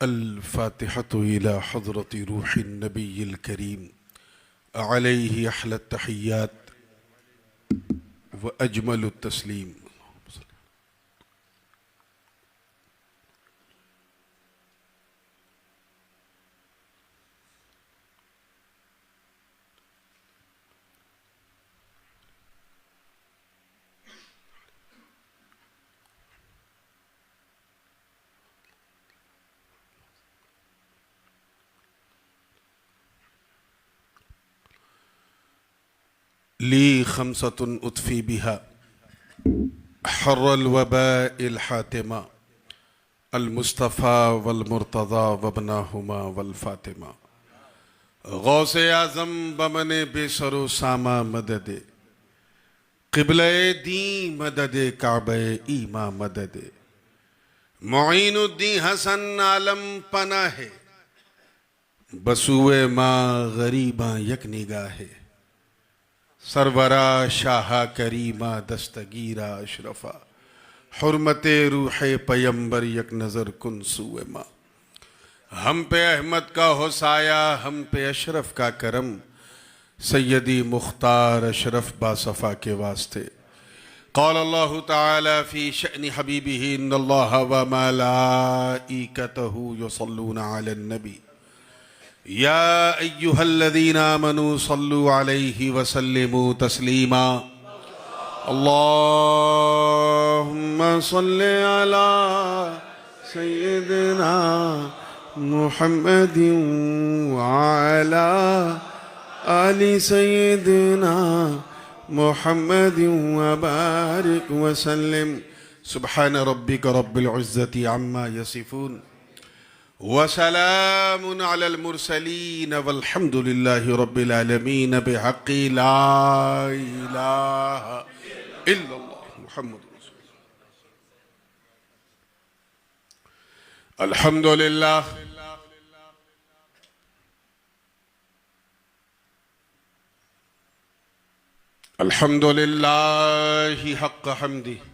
अल-फ़ातिहतु इला हज़रति रूहिन नबिय्यिल करीम अलैहि अहलत तहिय्यात व अजमलुत तस्लीम। ली खमसतुन उतफ़ी बिहा हर्रल वबाइल हातिमा अल मुस्तफ़ा वल मुर्तज़ा वबनाहुमा वल फ़ातिमा गौसे आज़म बमने बेसरो सामा मददे क़िबले दी मददे काबे ईमा मददे मुईनुद्दीन हसन आलम पनाहे बसुए माँ गरीबा यक निगाहे सरवरा शाहा करीमा दस्तगीरा अशरफा हुर्मते रूहे पयंबर यक नज़र कुन सुए माँ। हम पे अहमद का हो साया, हम पे अशरफ का करम, सैयदी मुख्तार अशरफ बासफ़ा के वास्ते। क़ाल अल्लाहु तआला फ़ी शअनि हबीबिही इन्नल्लाहा व मलाइकतहु युसल्लूना अलन नबी या अय्युहल्लज़ीना आमनू सल्लु अलैहि व सल्लिमू तस्लीमा। अल्लाहुम्मा सल्लि अला सय्यिदिना मुहम्मदिन व अला आलि सय्यिदिना मुहम्मदिन व बारिक व सल्लिम। सुब्हान रब्बिक रब्बिल इज़्ज़ति अम्मा यसिफून वसलामुन अलल मुरसलीन वल्हम्दुलिल्लाहि रब्बिल आलमीन बिहक़्क़ि ला इलाहा इल्लल्लाह मुहम्मदुर रसूलुल्लाह। अल्हम्दुलिल्लाह अल्हम्दुलिल्लाहि हक़्क़ हम्दिही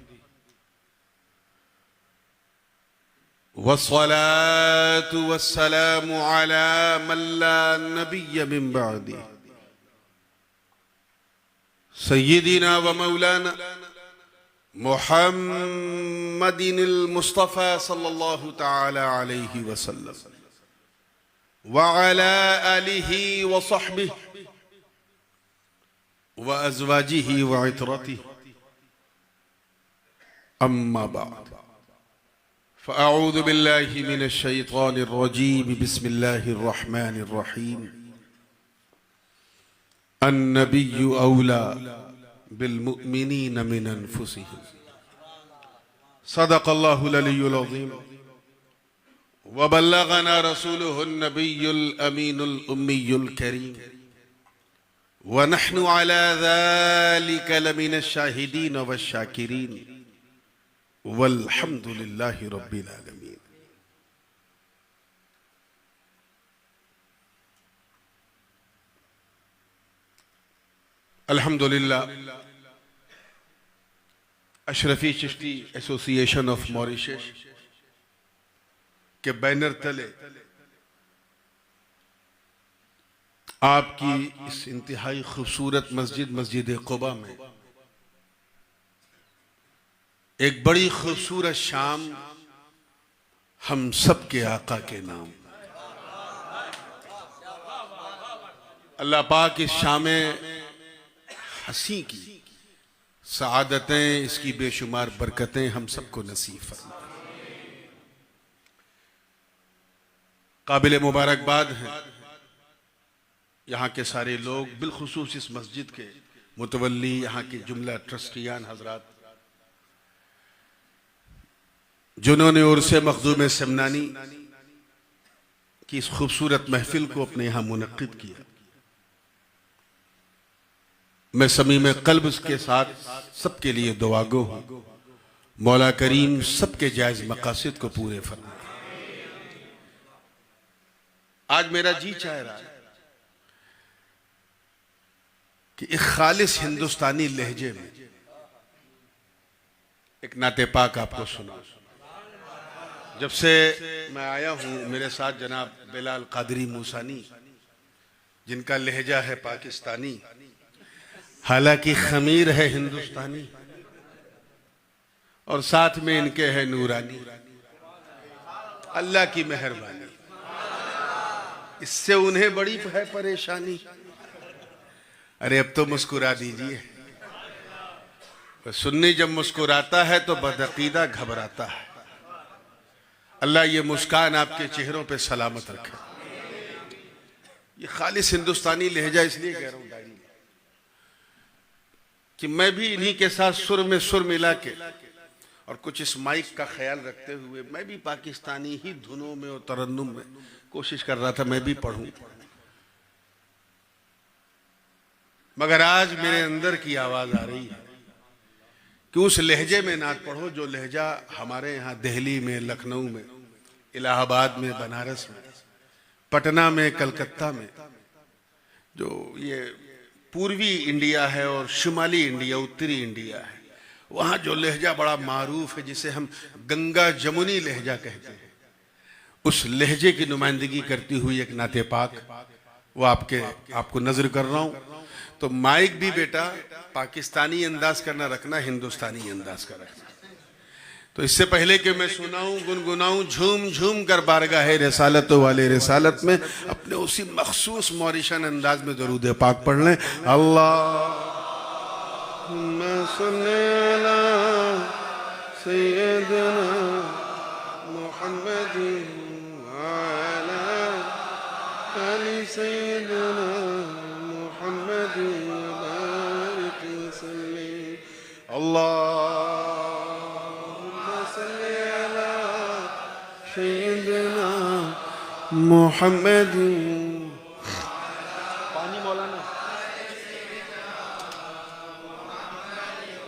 वस्सलातु वस्सलामु अला मन ला नबिय्य मिन बअदी सय्यिदिना व मौलाना मुहम्मदिनिल मुस्तफ़ा सल्लल्लाहु तआला अलैहि वसल्लम व अला आलिहि व सहबिहि व अज़वाजिहि व इतरतिहि अम्मा बअद फ़अऊज़ु बिल्लाहि मिनश शैतानिर रजीम बिस्मिल्लाहिर रहमानिर रहीम। अन्नबिय्यु औला बिल मुअमिनीन मिन अनफुसिहिम सदक़ल्लाहुल अलियुल अज़ीम व बल्लगना रसूलुहुन नबियुल अमीनुल उम्मियुल करीम व नहनु अला ज़ालिका लमिनश शाहिदीन वश शाकिरीन वल्हम्दुलिल्लाहि रब्बिल आलमीन। अल्हम्दुलिल्लाह Ashrafi Chishti association of Mauritius के बैनर तले आपकी इस इंतहाई खूबसूरत मस्जिद क़ुबा में एक बड़ी खूबसूरत शाम हम सब के आका के नाम। अल्लाह पाक इस शाम हसी की सआदतें, इसकी बेशुमार बरकतें हम सबको नसीब फरमाए। काबिल मुबारकबाद हैं यहाँ के सारे लोग, बिलखुसूस इस मस्जिद के मुतवल्ली, यहाँ के जुमला ट्रस्टियान हजरात, जिन्होंने उर्से मखदूम समनानी की इस खूबसूरत महफिल को अपने यहाँ मुनक्किद किया। मैं समीम क़ल्ब के साथ सबके लिए दुआगो हूँ। मौला करीम सबके जायज़ मकासिद को पूरे फरमाए। आज मेरा जी चाह रहा है कि एक खालिस हिंदुस्तानी लहजे में एक नाते पाक आपको सुना। जब से मैं आया हूँ मेरे साथ जनाब बिलाल कादरी मूसानी, जिनका लहजा है पाकिस्तानी, हालांकि खमीर है हिंदुस्तानी, और साथ में इनके है नूरानी। अल्लाह की मेहरबानी, इससे उन्हें बड़ी है परेशानी। अरे अब तो मुस्कुरा दीजिए। सुन्नी जब मुस्कुराता है तो बदअकीदा घबराता है। अल्लाह ये मुस्कान आपके चेहरों पे सलामत रखे। ये खालिस हिंदुस्तानी लहजा इसलिए कह रहा हूं दाई कि मैं भी इन्हीं के साथ सुर में सुर मिला के और कुछ इस माइक का ख्याल रखते हुए मैं भी पाकिस्तानी ही धुनों में और तरन्नुम में कोशिश कर रहा था मैं भी पढ़ूं, मगर आज मेरे अंदर की आवाज आ रही है कि उस लहजे में नात पढ़ो जो लहजा हमारे यहाँ दिल्ली में, लखनऊ में, इलाहाबाद में, बनारस में, पटना में, कलकत्ता में, जो ये पूर्वी इंडिया है और शुमाली इंडिया, उत्तरी इंडिया है, वहाँ जो लहजा बड़ा मारूफ है जिसे हम गंगा जमुनी लहजा कहते हैं, उस लहजे की नुमाइंदगी करती हुई एक नाते पाक वो आपको नजर कर रहा हूँ। तो माइक भी बेटा पाकिस्तानी अंदाज करना रखना, हिंदुस्तानी अंदाज का रखना। तो इससे पहले कि मैं सुनाऊं, गुनगुनाऊं, झूम झूम कर बारगाहे रिसालत वाले रिसालत में अपने उसी मखसूस मॉरिशन अंदाज में दरूद पाक पढ़ लें। अल्लाहुम्मा सल्ली अला सय्यिदना मुहम्मदिन व अला आलि सय्यिदना अल्लाहुम्मा सल्ली अला सय्यिदना मुहम्मद। पानी मौलाना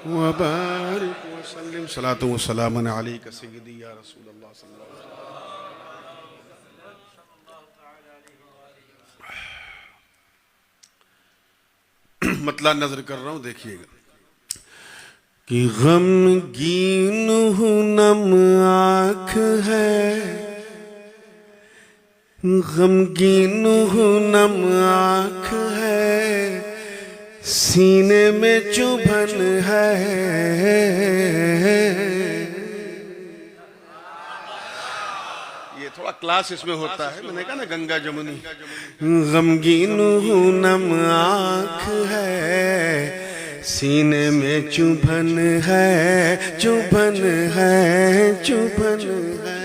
व बारिक व सल्लिम सलातु व सलामन अलैका सय्यदी या रसूल अल्लाह सल्लल्लाहु अलैहि वसल्लम। मतला नजर कर रहा हूं, देखिएगा कि गमगीन हूँ नम आँख है, गमगीन हूँ नम आँख है, सीने में चुभन है। ये थोड़ा क्लास इसमें होता है, मैंने कहा ना गंगा जमुनी। गमगीन हूँ नम आँख है, सीने में चुभन है, चुभन है, चुभन है।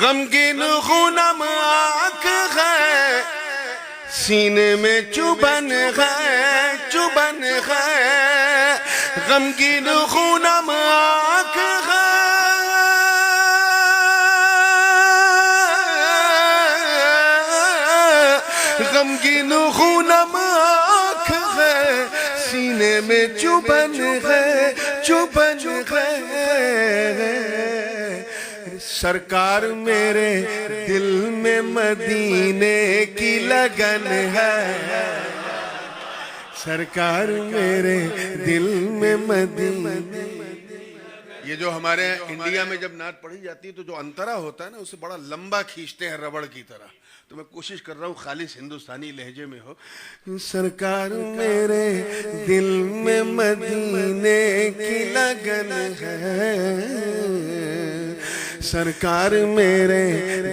गमगीन खूनम आँख है, सीने में चुभन है, चुभन है। गमगीन खूनम आँख है, गमगीन खूनम सीने में चुभन है, चुभन है। सरकार मेरे दिल में मदीने की लगन है, सरकार मेरे दिल में मदीने। ये जो हमारे इंडिया में जब नात पढ़ी जाती है तो जो अंतरा होता है ना उसे बड़ा लंबा खींचते हैं रबड़ की तरह। तो मैं कोशिश कर रहा हूँ खालिस हिंदुस्तानी लहजे में हो। सरकार मेरे दिल में मदीने की लगन है, सरकार मेरे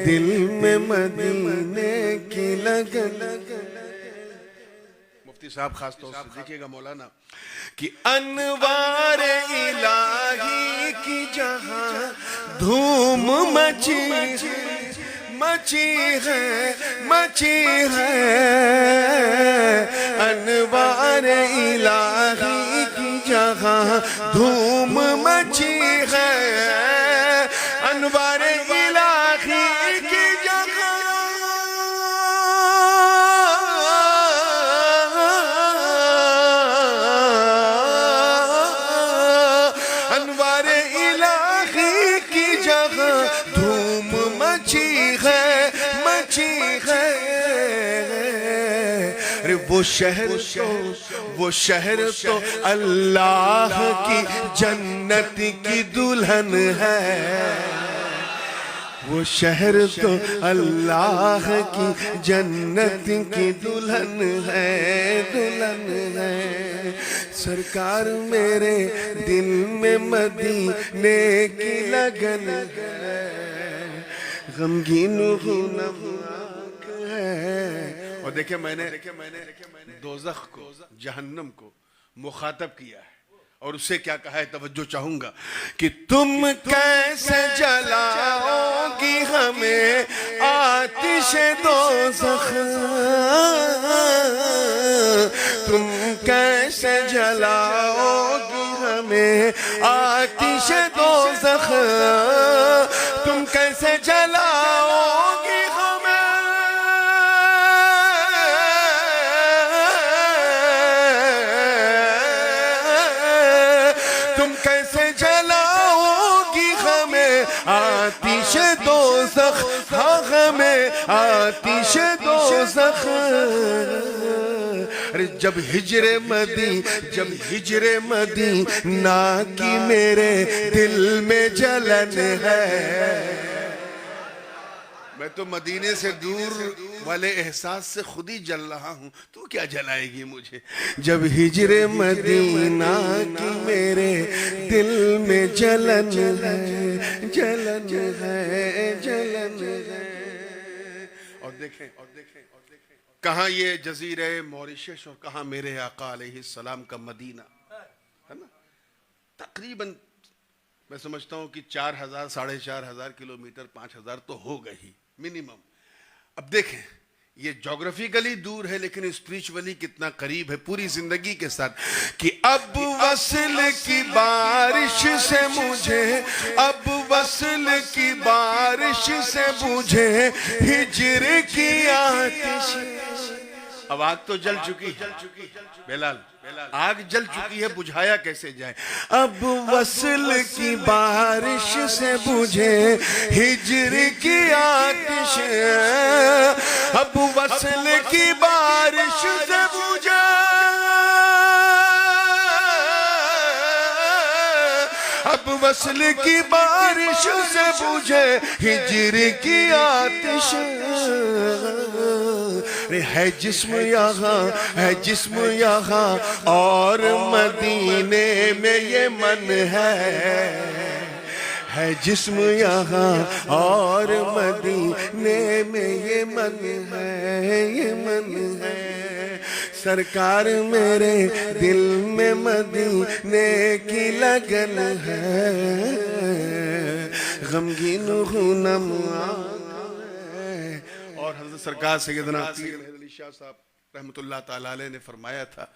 दिल में मदीने की लगन। मुफ्ती साहब खास तौर से देखिएगा मौलाना कि अनवार इलाही की जहां धूम मची मची है, मची है। अनवार इलाही की जहां धूम मची है, अनवार इलाही की जगह अनवार इलाही की जगह धूम मची है, मची है। अरे वो वो शहर तो अल्लाह की जन्नत की दुल्हन है। वो शहर तो अल्लाह की जन्नत की दुल्हन है, दुल्हन है। सरकार मेरे दिल में मदीने की लगन है, गमगीन हुनक है। और देखिए मैंने दोज़ख को, जहन्नम को मुखातब किया है और उससे क्या कहा है, तवज्जो चाहूंगा कि तुम कैसे जलाओगी हमें आतिश दोज़ख, तुम कैसे जलाओगी हमें आतिश दोज़ख, तुम कैसे जलाओगी हमें, तुम कैसे जलाओगी हमें आतिश दोज़ख, हाँ हमें आतिश दोज़ख। अरे जब हिजरे मदीना की मेरे दिल में जलन है, मैं तो मदीने से दूर वाले एहसास से खुद ही जल रहा हूँ, तू क्या जलाएगी मुझे। जब हिजरे मदीना की मेरे दिल में जलन है, जलन है, जलन है। और देखें कहाँ ये जजीरे मॉरिशस और कहाँ मेरे आका अलैहिस्सलाम का मदीना है ना। तकरीबन मैं समझता हूँ कि 4000 4500 किलोमीटर 5000 तो हो गई ही मिनिमम। अब देखें ये ज्योग्राफिकली दूर है लेकिन स्पिरिचुअली कितना करीब है पूरी जिंदगी के साथ। कि अब वस्ल की बारिश से मुझे, अब वस्ल की बारिश से मुझे हिजर की आतिश। अब आग तो जल चुकी है बेलाल, आग जल चुकी है, बुझाया कैसे जाए। अब वस्ल की बारिश से बुझे हिजर की आतिश, अब वस्ल की बारिश से बुझे, अब वस्ल की बारिश से बुझे हिजर की आतिश। है जिस्म यहाँ, है जिस्म यहाँ और मदीने में ये मन है जिस्म यहाँ और मदीने में ये मन है, ये मन है। सरकार मेरे दिल में मदीने की लगन है, गमगीन हूँ नमआ। और हज़रत सरकार सैयदना पीर अली शाह साहब रहमतुल्लाह ताला अलैह ने फरमाया था,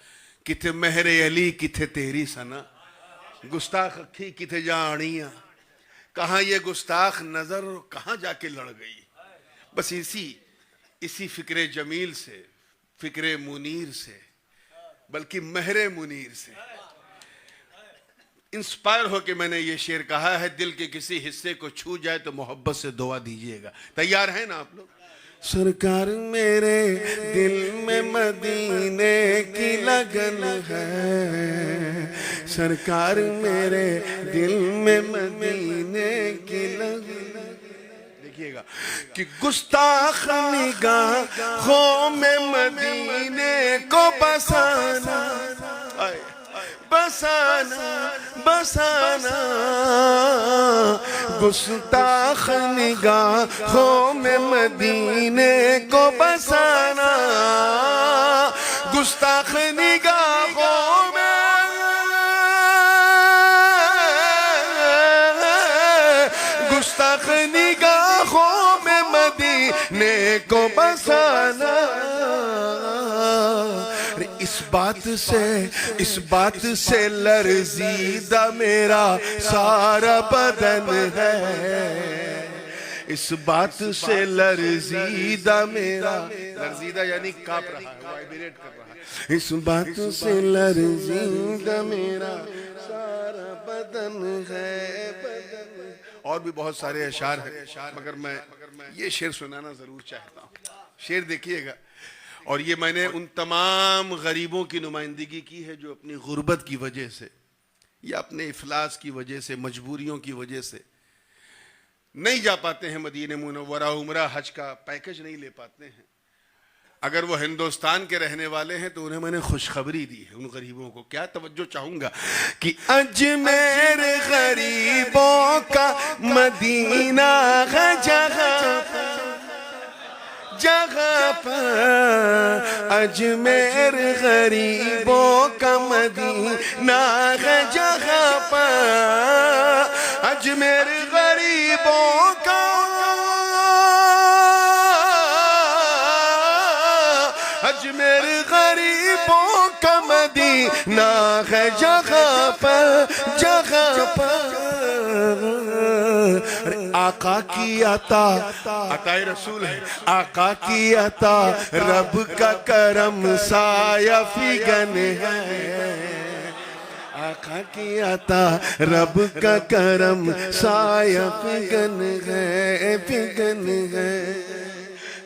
किथे महरे अली किथे तेरी सना, गुस्ताख अखी किथे जानिया। कहाँ ये गुस्ताख नजर कहाँ जाके लड़ गई। बस इसी फिक्रे जमील से, फिक्रे मुनीर से, बल्कि महरे मुनीर से इंस्पायर होके मैंने ये शेर कहा है। दिल के किसी हिस्से को छू जाए तो मोहब्बत से दुआ दीजिएगा। तैयार हैं ना आप लोग। सरकार मेरे दिल में मदीने की लगन है, सरकार मेरे दिल में मदीने की लगन। देखिएगा कि गुस्ताख निगाहों में मदीने को बसाना, बसाना, बसाना। गुस्ताख निगाहों में मदीने को बसाना, गुस्ताख निगाहों में, गुस्ताख निगाहों में मदीने को बसाना। इस बात से लर्जीदा मेरा सारा बदन है, इस बात से लर्जीदा मेरा, लर्जीदा यानी कांप रहा है, वाइब्रेट कर रहा है। इस बात से लर्जीदा मेरा सारा बदन है, बदन। और भी बहुत सारे अशार हैं मगर मैं ये शेर सुनाना जरूर चाहता हूँ। शेर देखिएगा। और ये मैंने उन तमाम गरीबों की नुमाइंदगी की है जो अपनी गुर्बत की वजह से या अपने इफलास की वजह से, मजबूरियों की वजह से नहीं जा पाते हैं मदीने मुनव्वरा, उम्रा हज का पैकेज नहीं ले पाते हैं। अगर वो हिंदुस्तान के रहने वाले हैं तो उन्हें मैंने खुशखबरी दी है। उन गरीबों को क्या तवज्जो चाहूंगा कि अजमेर गरीबों का मदीना है, जगह पर अजमेर गरीबों का मदीना है, जगह पर अजमेर गरीबों का अजमेर गरीबों का मदीना है, जगह पर आका की अता, अताए रसूल है, आका की अता रब का करम साया फिगन है, आका की अता रब का करम साया फिगन है, फिगन है।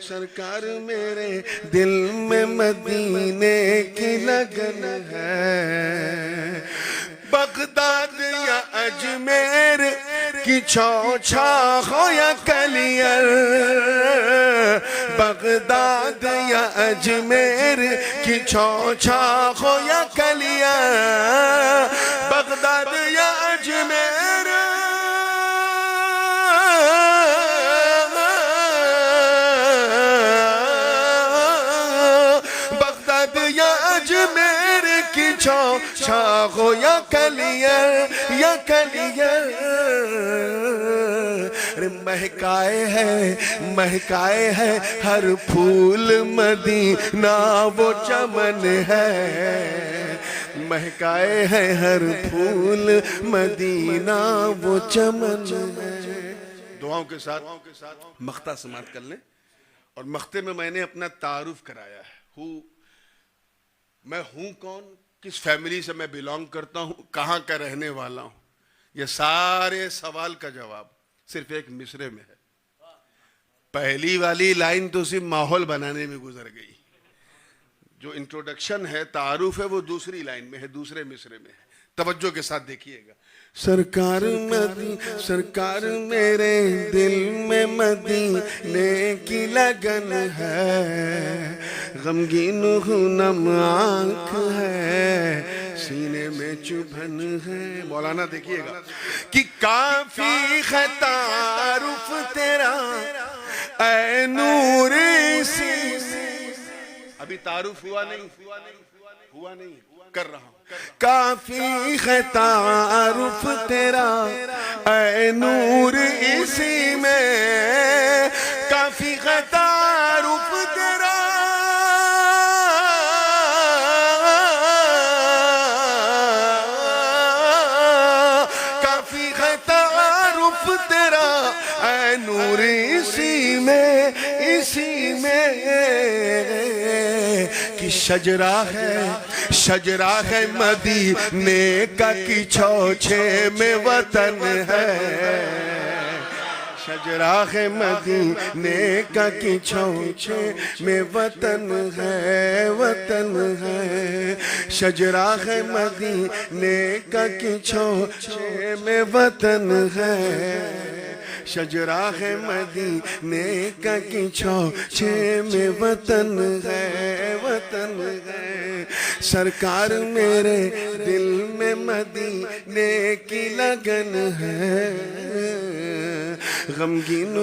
सरकार मेरे दिल में मदीने की लगन है, बगदाद या अजमेर की चौछा हो या कलियर, बगदाद या अजमेर की चौछा हो या कलियर, बगदाद या अजमेर अजमेर की चौछा हो या कलियर, या कलियर। महकाए है हर फूल मदीना वो चमन है, महकाए है हर फूल मदीना वो चमन है। दुआओं के साथ मख्ता समात कर लें। और मख्ते में मैंने अपना तारुफ कराया है, मैं हूं कौन, किस फैमिली से मैं बिलोंग करता हूं, कहां का रहने वाला हूं। ये सारे सवाल का जवाब सिर्फ एक मिसरे में है। पहली वाली लाइन तो सिर्फ माहौल बनाने में गुजर गई, जो इंट्रोडक्शन है, तारुफ है, वो दूसरी लाइन में है, दूसरे मिसरे में है। तवज्जो के साथ देखिएगा। सरकार मेरे दिल में मदीने की लगन है, गमगीन नम आँख है, सीने में चुभन है। मौलाना देखिएगा कि काफी है तारुफ तेरा ऐ नूरे सी। अभी तारुफ हुआ नहीं, कर रहा हूं। काफी है तारुफ तेरा ऐ नूर इसी में, काफी है तारुफ तेरा काफी है तारुफ तेरा ऐ नूर इसी में, इसी में कि शजरा है मदीने का कि चौछे में वतन है, शजरा है मदीने का कि चौछे में वतन है, वतन है। शजरा है मदीने का कि चौछे में वतन है, शजरा है मदीने का कि चौछे में वतन है, वतन है। सरकार मेरे दिल में मदीने की लगन है, गमगीन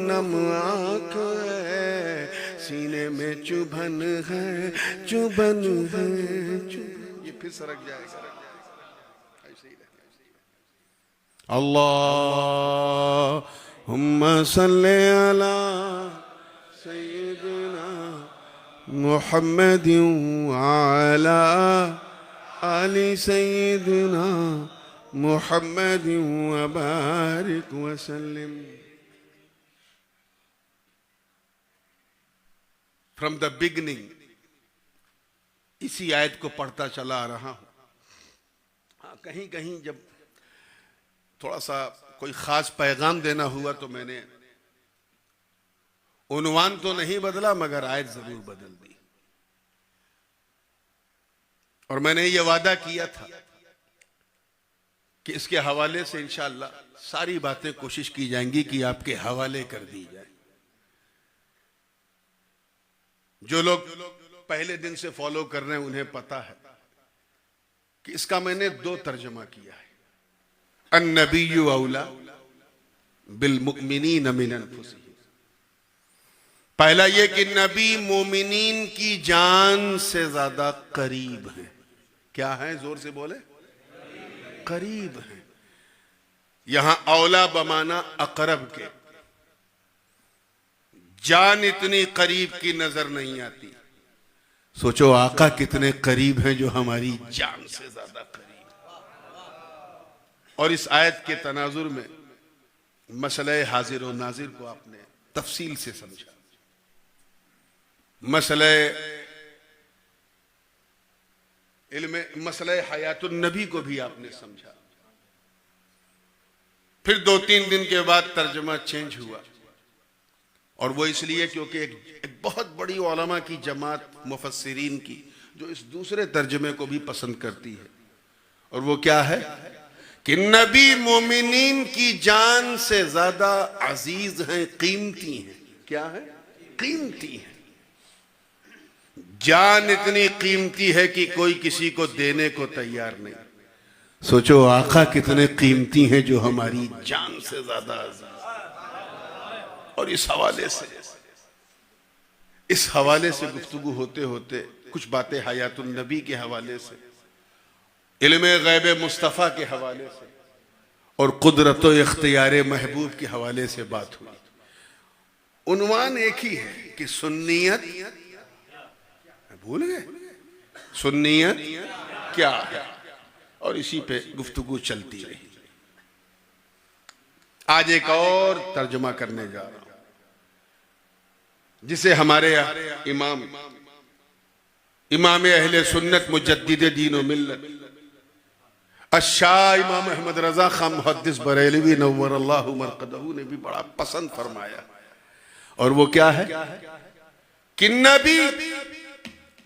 नम आँख है, सीने में चुभन है, चुभन है। ये फिर सरक जाएगा। अल्लाहुम्मा सल्ली अला सय्यिदिना मुहम्मदिन व अला आलि सय्यिदिना मुहम्मदिन व बारिक व सल्लिम। फ्रॉम द बिगनिंग इसी आयत को पढ़ता चला आ रहा हूं। हाँ, कहीं कहीं जब थोड़ा सा कोई खास पैगाम देना हुआ तो मैंने उन्वान तो नहीं बदला मगर आयत जरूर बदल दी। और मैंने ये वादा किया था कि इसके हवाले से इंशाअल्लाह सारी बातें कोशिश की जाएंगी कि आपके हवाले कर दी जाए। जो लोग पहले दिन से फॉलो कर रहे हैं उन्हें पता है कि इसका मैंने 2 तर्जुमा किया है। अन्नबिय्यु औला बिल मुमिनीन मिन अनफुसिहिम। पहला ये कि नबी मोमिनीन की जान से ज्यादा करीब है। क्या है? जोर से बोले। करीब है। यहां औला बमाना अकरब के। जान इतनी करीब की नजर नहीं आती। सोचो आका कितने करीब हैं जो हमारी जान से ज्यादा करीब। और इस आयत के तनाजुर में मसले हाजिर और नाजिर को आपने तफसील से समझा। मसले हयातुन नबी को भी आपने समझा। फिर 2-3 दिन के बाद तर्जुमा चेंज हुआ, और वो इसलिए क्योंकि एक बहुत बड़ी उलमा की जमात मुफस्सिरीन की जो इस दूसरे तर्जुमे को भी पसंद करती है। और वो क्या है कि नबी मोमिनीन की जान से ज्यादा अजीज हैं, कीमती हैं। क्या है? कीमती है। जान इतनी कीमती है कि कोई किसी को देने को तैयार नहीं। सोचो आका कितने कीमती हैं जो हमारी जान से ज्यादा अजीज। और इस हवाले से गुफ्तगू होते होते कुछ बातें हयातुन नबी के हवाले से, इल्मे गैब मुस्तफ़ा के हवाले से और कुदरत व इख्तियार महबूब के हवाले से बात हुई। उन्वान एक ही है कि सुन्नियत, भूल गए सुन्नियत क्या है, और इसी पे गुफ्तगू चलती रही। आज एक और तर्जुमा करने जा रहा हूं जिसे हमारे इमाम अहले सुन्नत मुजद्दिद दीन व मिल्लत अशाह इमाम अहमद रजा खान मुहद्दिस बरेलवी नव्वरल्लाहु मरकदहू ने भी बड़ा पसंद फरमाया। और वो क्या है कि नबी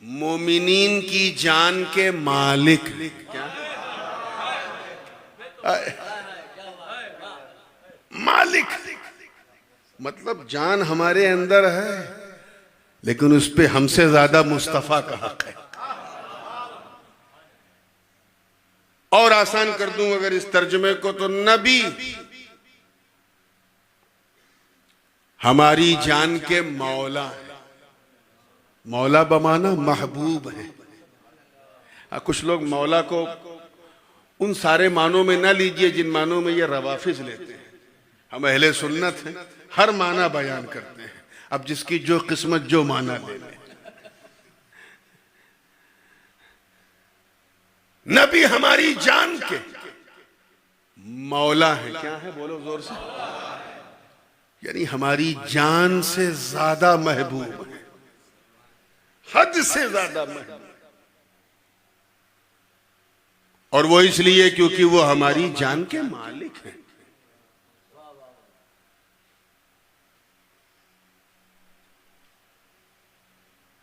मोमिनीन की जान के मालिक। क्या? मालिक मतलब जान हमारे अंदर है, लेकिन उस पे हमसे ज्यादा मुस्तफा का हक है। और आसान कर दूं अगर इस तर्जुमे को, तो नबी हमारी जान के मौला है। मौला बमाना महबूब है। कुछ लोग मौला को उन सारे मानों में ना लीजिए जिन मानों में ये रवाफिज लेते हैं। हम अहले सुन्नत हैं, हर माना बयान करते हैं। अब जिसकी जो किस्मत जो माना ले ले। नबी हमारी जान के मौला है। क्या है? बोलो जोर से। यानी हमारी जान से ज्यादा महबूब है, हद से ज्यादा महबूब। और वो इसलिए क्योंकि वो हमारी जान के मालिक हैं।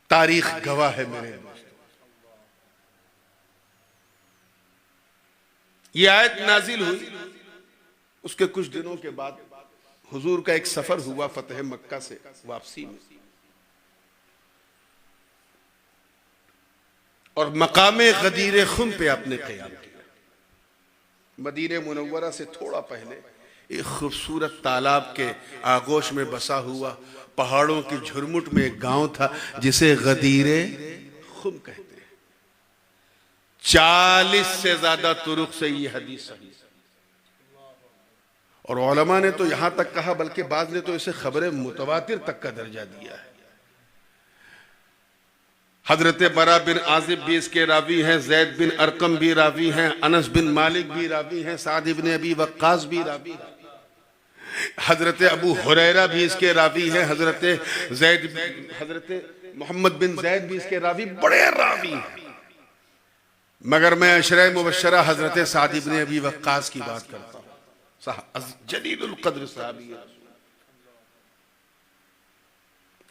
तारीख गवाह है मेरे दोस्तों। ये आयत नाजिल हुई, उसके कुछ दिनों के बाद हुजूर का एक सफर हुआ फतेह मक्का से वापसी में, और मकामे गदीर खुम पे आपने क़याम किया। मदीने मुनव्वरा से थोड़ा पहले एक खूबसूरत तालाब के आगोश में बसा हुआ पहाड़ों की झुरमुट में एक गांव था जिसे गदीरे खुम कहते हैं। 40 से ज्यादा तुरुक से ये हदीस सही। और उलमा ने तो यहां तक कहा, बल्कि बाद ने तो इसे खबरें मुतवातिर तक का दर्जा दिया है। हजरत बरा बिन आजिब भी इसके रावी हैं, जैद बिन अरकम भी रावी हैं, अनस बिन मालिक भी रावी हैं, साद इब्न अबी वक्कास भी रावी हैं, हजरत अबू हुरैरा भी इसके रावी हैं, हजरत मोहम्मद बिन जैद भी इसके रावी, बड़े रावी हैं। मगर मैं अशरे मुबशरा हजरत साद इब्न अबी वक्कास की बात करता हूं। जलीलुल कद्र सहाबी है,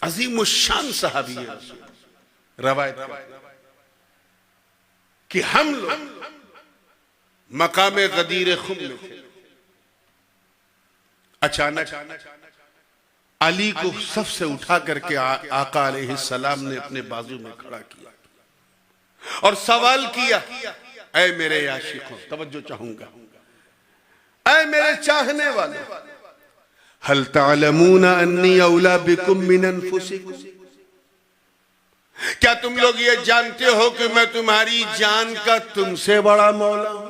अजीमुश शान सहाबी है। रवायत कि हम लोग मकामे गदीर खुम में थे, अचानक अली को सबसे उठा करके आका अलैहिस्सलाम ने अपने बाजू में खड़ा किया और सवाल किया, ऐ मेरे आशिकों, तवज्जो चाहूंगा, ऐ मेरे चाहने वालों, हल तालमूना अन्नी औला बिकुम मिन अनफुसिकुम, क्या तुम लोग ये जानते हो कि मैं तुम्हारी जान का तुमसे बड़ा मौला हूं?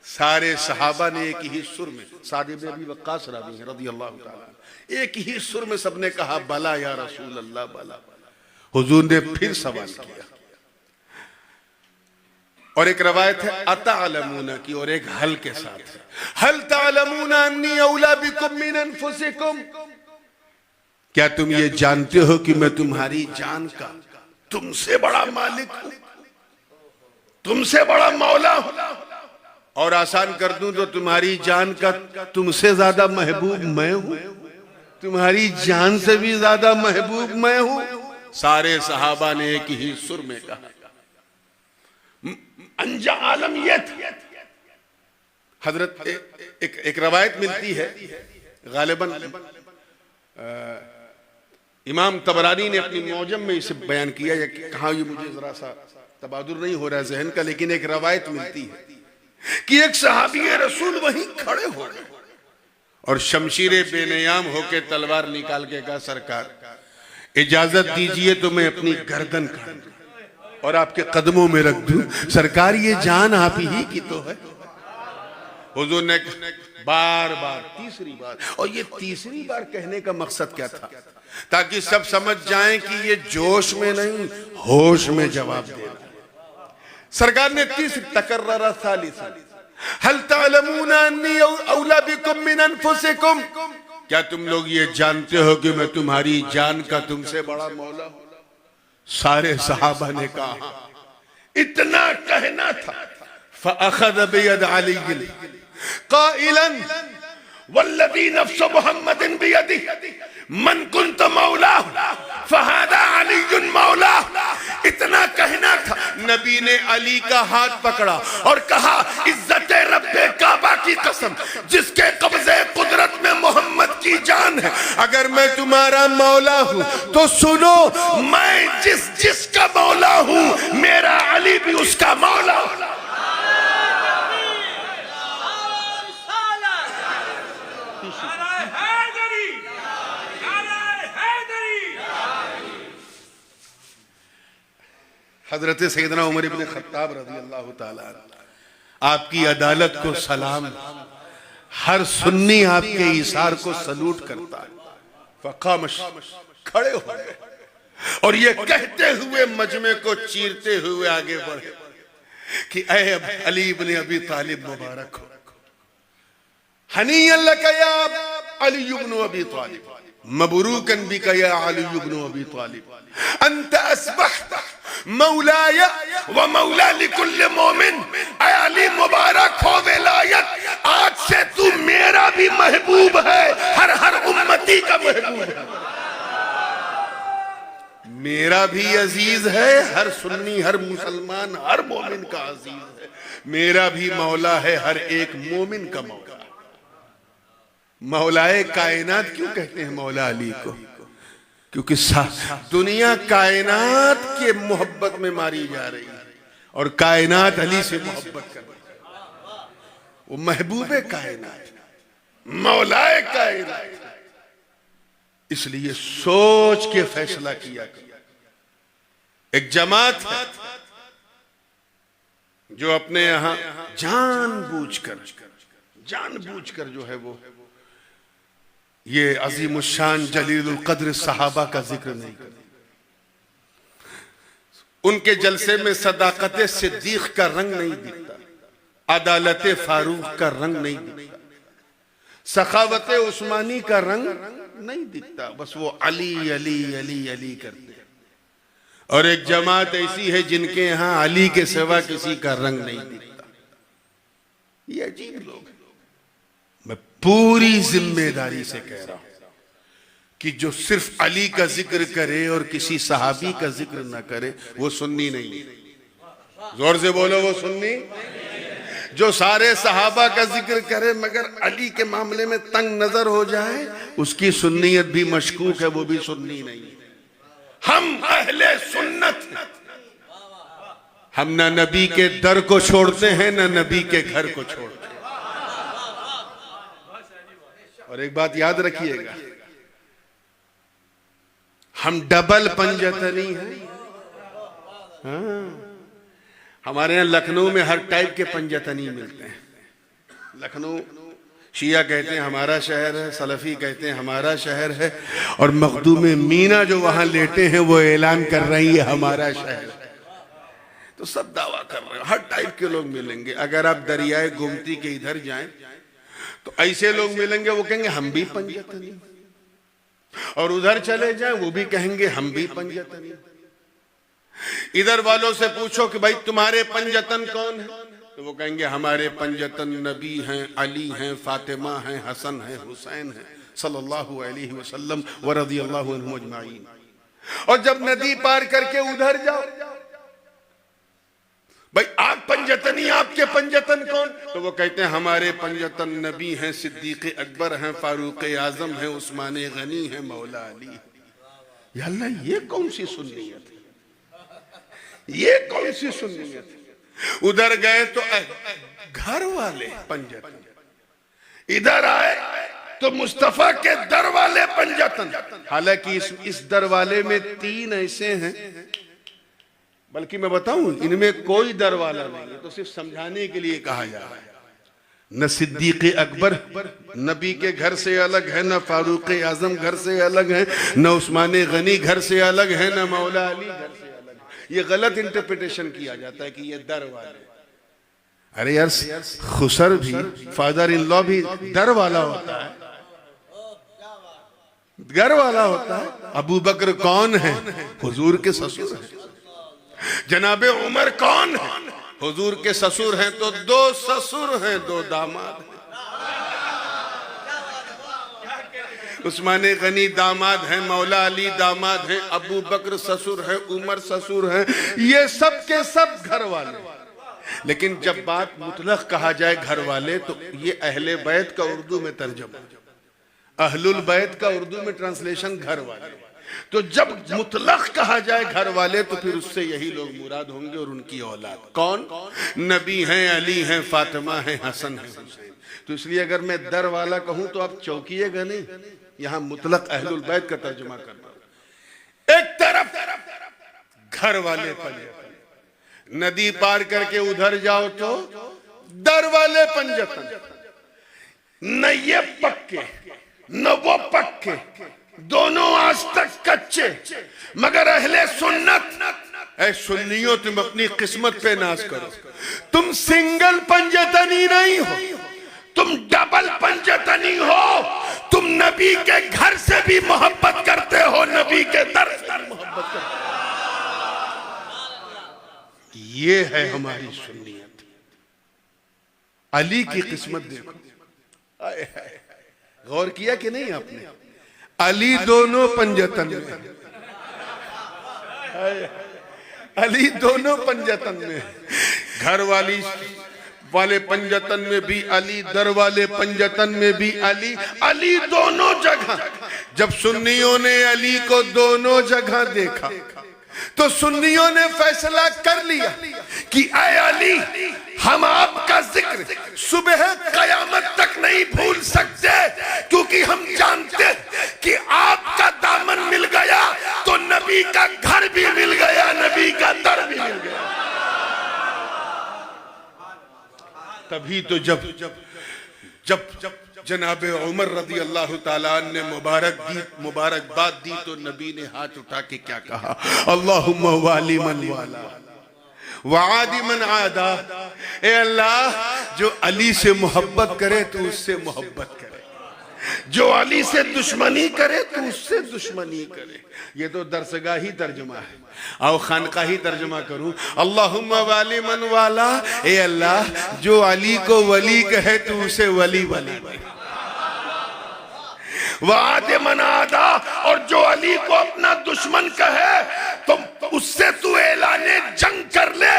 सारे सहाबा ने एक ही सुर में, साद इब्न अबी वक्कास रज़ियल्लाहु ताला, एक ही सुर में सबने कहा बला या रसूल अल्लाह बला। हुजूर ने फिर सवाल किया और एक रवायत है अतअलमूना की और एक हल के साथ है, हल तअलमूना अन्नी औला बिकुम मिन अनफुसिकुम, क्या तुम ये जानते हो कि मैं तुम्हारी जान का तुमसे बड़ा मालिक हूं, तुमसे बड़ा मौला हूं? और आसान कर दूं तो तुम्हारी जान का तुमसे ज्यादा महबूब मैं हूं, तुम्हारी जान से भी ज्यादा महबूब मैं हूं। सारे सहाबा ने एक ही सुर में कहा। अंजा आलम ये था। हजरत एक रवायत मिलती है, गालिबन इमाम तबरानी ने अपनी मौजम में इसे बयान किया, या कहा, ये मुझे जरा सा तबादुर नहीं हो रहा है जहन का, लेकिन एक रवायत मिलती है कि एक सहाबी रसूल वहीं खड़े हो गए और शमशीरे बेनियाम होके तलवार निकाल के कहा, सरकार इजाजत दीजिए तो मैं अपनी गर्दन काट दूं और आपके कदमों में रख दूं, सरकार ये जान आप ही की तो है। हुजूर ने बार बार, तीसरी बार, और ये तीसरी बार कहने का मकसद क्या था? ताकि सब समझ जाएं कि ये जोश में नहीं होश में जवाब दे रहा है। सरकार ने तीसरी तकर्ररा सालिसा, हल तअलमूना अन्नी औला बिकुम मिन अनफुसिकुम, क्या तुम लोग ये जानते हो कि मैं तुम्हारी जान का तुमसे बड़ा मौला हूं? सारे सहाबा ने कहा, इतना कहना था। फअखज़ बियद अली क़ाइलन वल्लज़ी नफ्सु मुहम्मदिन बियदिही मन कुन्त मौलाहु फ़हाज़ा अलीयुन मौलाहु। इतना कहना था, नबी ने अली का हाथ पकड़ा और कहा, इज्जत रब्बे काबा की कसम, जिसके कब्जे कुदरत में मोहम्मद की जान है, अगर मैं तुम्हारा मौला हूं तो सुनो, मैं जिसका मौला हूं मेरा अली भी उसका मौला हूं। हजरत सैयदना उमर इब्न खत्ताब रज़ियल्लाहु ताला आपकी अदालत को सलाम, हर सुन्नी आपके इशार को सलूट करता है। फ़क़ाम, खड़े हो गए और ये कहते हुए मजमे को चीरते हुए आगे बढ़े कि ऐ अली इब्न अबी तालिब मुबारक हो, हनीअन लक या अली इब्न अबी तालिब, मबरूकन बिका या अली इब्न अबी तालिब, अंत अस्बहत मौलाया व मौला लिकुल्ल मोमिन, ऐ अली मुबारक हो विलायत, आज से तू मेरा भी महबूब है, हर उम्मती का महबूब है, मेरा भी अजीज है, हर सुन्नी हर मुसलमान हर मोमिन का अजीज है, मेरा भी मौला है, हर एक मोमिन का मौला। मौलाए कायनात क्यों कहते हैं मौला अली को? क्योंकि दुनिया कायनात के मोहब्बत में मारी जा रही है और कायनात अली से मोहब्बत कर रही है। वो महबूबे कायनात, मौलाए कायनात, इसलिए सोच के फैसला किया। एक जमात है जो अपने यहां जानबूझकर जो है वो ये अजीमुशान जलीलुल कद्र सहाबा का जिक्र नहीं करते। उनके जलसे में सदाकत सिद्दीक का रंग नहीं दिखता, अदालत फारूक का रंग नहीं दिखता, सखावत उस्मानी का रंग नहीं दिखता, बस वो अली अली अली अली करते हैं। और एक जमात ऐसी है जिनके यहां अली के सिवा किसी का रंग नहीं दिखता। ये अजीब लोग, मैं पूरी जिम्मेदारी से कह रहा हूं, कि जो सिर्फ अली का जिक्र करे और किसी सहाबी का जिक्र ना करे वो सुन्नी नहीं। जोर से बोलो, वो सुन्नी। जो सारे सहाबा का जिक्र करे मगर अली के मामले में तंग नजर हो जाए, उसकी सुन्नियत भी मशकूक है, वो भी सुन्नी नहीं। हम अहले सुन्नत, हम ना नबी के दर को छोड़ते हैं ना नबी के घर को छोड़ते हैं। और एक बात याद रखिएगा, हम डबल पंजतनी हैं। हाँ, हमारे यहाँ लखनऊ में हर टाइप के पंजतनी मिलते हैं। लखनऊ शिया कहते हैं हमारा शहर है, सलफी कहते हैं हमारा शहर है, और मखदूम मीना जो वहां लेटे हैं वो ऐलान कर रही है हमारा शहर है। तो सब दावा कर रहे हैं, हर टाइप के लोग मिलेंगे। अगर आप दरियाए गोमती के इधर जाएं तो ऐसे लोग मिलेंगे, वो कहेंगे हम भी पंजतनी, और उधर चले जाएं वो भी कहेंगे हम भी पंजतनी। इधर वालों से पूछो कि भाई तुम्हारे पंजतन कौन है, तो वो कहेंगे हमारे पंजतन नबी हैं, अली हैं, फातिमा हैं, हसन हैं, हुसैन हैं सल्लल्लाहु अलैहि वसल्लम व रज़ियल्लाहु अन्हुम अजमाइन। और जब नदी पार करके उधर जाओ, भाई आप पंजतनी, आपके पंजतन कौन, तो वो कहते हैं हमारे पंजतन नबी हैं, सिद्दीक अकबर हैं, फारूक आजम हैं, उस्मान गनी हैं, मौला अली। या अल्लाह, ये कौन सी सुन्नियत है, ये कौन सी सुन्नियत है। उधर गए तो घर वाले पंजतन, इधर आए तो मुस्तफा के दर वाले पंजतन। हालांकि इस दर वाले में 3 ऐसे हैं, बल्कि मैं बताऊं इनमें कोई दर वाला नहीं है, तो सिर्फ समझाने के लिए कहा जा रहा है। न सिद्दीक अकबर नबी के घर से अलग है, न फारूक आजम घर से अलग है, न उस्मान गनी घर से अलग है, न मौला अली घर से अलग है। ये गलत इंटरप्रिटेशन किया जाता है कि ये दर वाले। अरे यार, खुसर भी, फादर इन लॉ भी दर वाला होता है, घर वाला होता है। अबू बकर कौन है, हुजूर के ससुर है। जनाबे उमर कौन है, हुजूर के ससुर हैं। तो 2 ससुर हैं, 2 दामाद हैं। उस्मान गनी दामाद हैं, मौला अली दामाद हैं, अबू बकर ससुर है, उमर ससुर है, ये सब के सब घर वाले। लेकिन जब बात मुतलक कहा जाए घर वाले, तो ये अहले बैत का उर्दू में तर्जुमा, अहलुल बैत का उर्दू में ट्रांसलेशन घर वाले। तो जब मुतलक कहा जाए घर वाले, तो फिर उससे यही लोग मुराद होंगे और उनकी औलाद। कौन? नबी हैं, अली हैं, फातिमा हैं, हसन हैं, हुसैन। तो इसलिए अगर मैं दर वाला कहूं तो आप चौंकिएगा नहीं, यहां मुतलक अहलुल बैत का तर्जुमा करना। एक तरफ घर वाले पंजतन, नदी पार करके उधर जाओ तो दर वाले पंजतन। न ये पक्के न वो पक्के, दोनों आज तक कच्चे, मगर अहले सुन्नत। ऐ सुन्नियों, तुम अपनी किस्मत पे नाज करो। तुम सिंगल पंजतनी नहीं हो, तुम डबल पंजतनी हो। तुम नबी के घर से भी मोहब्बत करते हो, नबी के दर से भी मोहब्बत करते हो। ये है हमारी सुन्नियत। अली की किस्मत देखो, गौर किया कि नहीं आपने? अली दोनों पंजतन में, अली दोनों पंजतन में, घर वाले पंजतन में भी अली, दर वाले पंजतन में भी अली। अली दोनों जगह। जब सुन्नियों ने अली को दोनों जगह देखा तो सुन्नियों ने फैसला कर लिया कि ऐ अली, हम आपका जिक्र सुबह कयामत तक नहीं भूल सकते, क्योंकि हम जानते कि आपका दामन मिल गया तो नबी का घर भी मिल गया, नबी का दर भी मिल गया। तभी तो जब जनाबे उमर रज़ी अल्लाह ताला ने मुबारकबाद दी तो नबी ने हाथ उठा के क्या कहा? अल्लाहुम्मा वाली मन वाला वादी मन आदा। ए अल्लाह, जो अली से मोहब्बत करे तो उससे मोहब्बत करे, जो अली से दुश्मनी करे तो उससे दुश्मनी करे। ये तो दरसगाही तर्जुमा है। आओ खानकाही तर्जुमा करूं, अल्लाहुम्मा वाली मन वाला। ए अल्लाह, जो अली को वली कहे तो उसे वली वली। वाद मनादा, और जो अली को अपना दुश्मन कहे तो उससे तू ऐलाने जंग कर ले,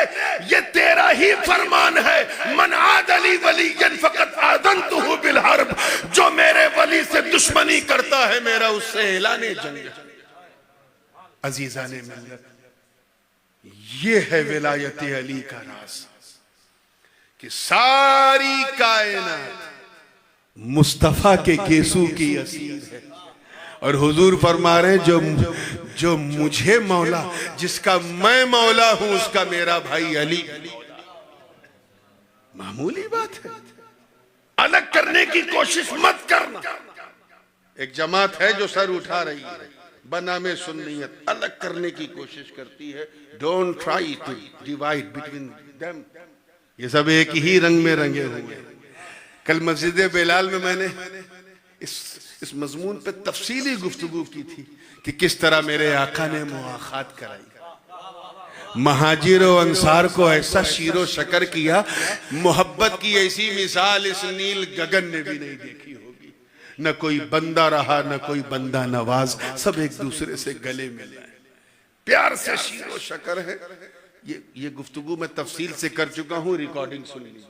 ये तेरा ही फरमान है। मन आद अली वलीयन फकत आज़नतुहु बिल हर्ब, जो मेरे वली से दुश्मनी करता है मेरा उससे ऐलाने जंग। अजीजाने मिल्लत, ये है विलायत अली का राज कि सारी कायनात मुस्तफा के गेसू की असीर है। और हुजूर फरमा रहे जो मुझे मौला, जिसका मैं मौला हूं उसका मेरा भाई अली। मामूली बात है, अलग करने की कोशिश मत करना। एक जमात है जो सर उठा रही है बनामे सुन्नियत, अलग करने की कोशिश करती है। Don't try to divide between them, ये सब एक ही रंग में रंगे हुए। कल मस्जिद बिलाल में मैंने इस मजमून पे तफसीली गुफ्तगू की थी कि किस तरह मेरे आका ने मुआखात कराई, महाजिर और अंसार को ऐसा शीरो शकर किया, मोहब्बत की ऐसी मिसाल इस नील गगन ने भी नहीं देखी होगी। न कोई बंदा रहा न कोई बंदा नवाज, सब एक दूसरे से गले मिले, प्यार से शीरो शकर है। ये गुफ्तगू मैं तफसील से कर चुका हूं, रिकॉर्डिंग सुन लीजिए।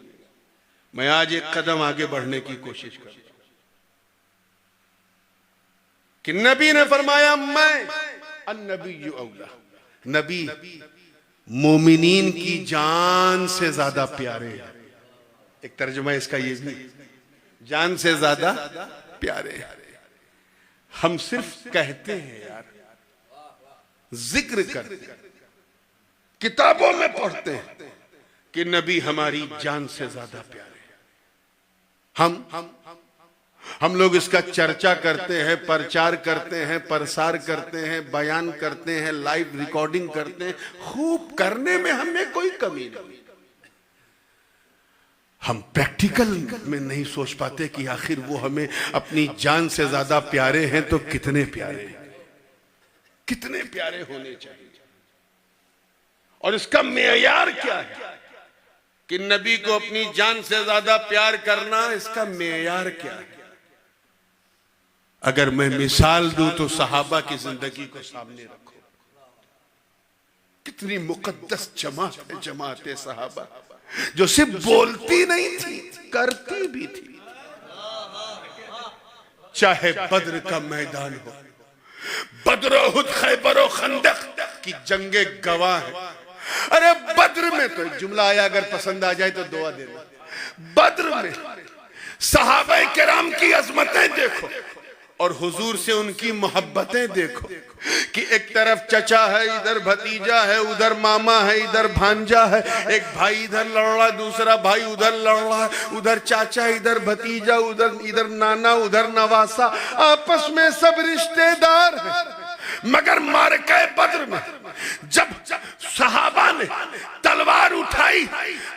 मैं आज एक कदम आगे बढ़ने की कोशिश कर कि नबी ने फरमाया मैं अन्नबी औला, नबी मोमिनीन की जान से ज्यादा प्यारे हैं। एक तर्जुमा इसका ये भी, जान से ज्यादा प्यारे हैं। हम सिर्फ कहते हैं यार, जिक्र करते हैं, किताबों में पढ़ते हैं कि नबी हमारी जान से ज्यादा प्यारे हैं। हम लोग इसका चर्चा करते हैं, प्रचार करते हैं, प्रसार करते हैं, बयान करते हैं, लाइव रिकॉर्डिंग करते हैं, खूब करने में हमें कोई कमी नहीं। हम प्रैक्टिकल में नहीं सोच पाते कि आखिर वो हमें अपनी जान से ज्यादा प्यारे हैं तो कितने प्यारे हैं, कितने प्यारे होने चाहिए। और इसका मेयार क्या है कि नबी को अपनी जान से ज्यादा प्यार करना, इसका मेयार क्या है? अगर मैं मिसाल दूं तो सहाबा की जिंदगी को सामने रखो। कितनी मुकद्दस जमात है जमात सहाबा, जो सिर्फ बोलती नहीं थी, करती भी थी। चाहे बद्र का मैदान हो, बद्र, उहद, खैबर और खंदक की जंगे गवाह है। अरे बद्र में तो एक जुमला आया, अगर पसंद आ जाए तो दुआ देना। बद्र में सहाबा किराम की अजमतें देखो और हुजूर से उनकी मोहब्बतें देखो कि एक तरफ चचा है, इधर भतीजा है, उधर मामा है, इधर भांजा है, एक भाई इधर लड़ रहा है, दूसरा भाई उधर लड़ रहा है, उधर चाचा, इधर भतीजा, इधर नाना, उधर नवासा, आपस में सब रिश्तेदार हैं। मगर मारके बद्र में जब सहाबा ने तलवार उठाई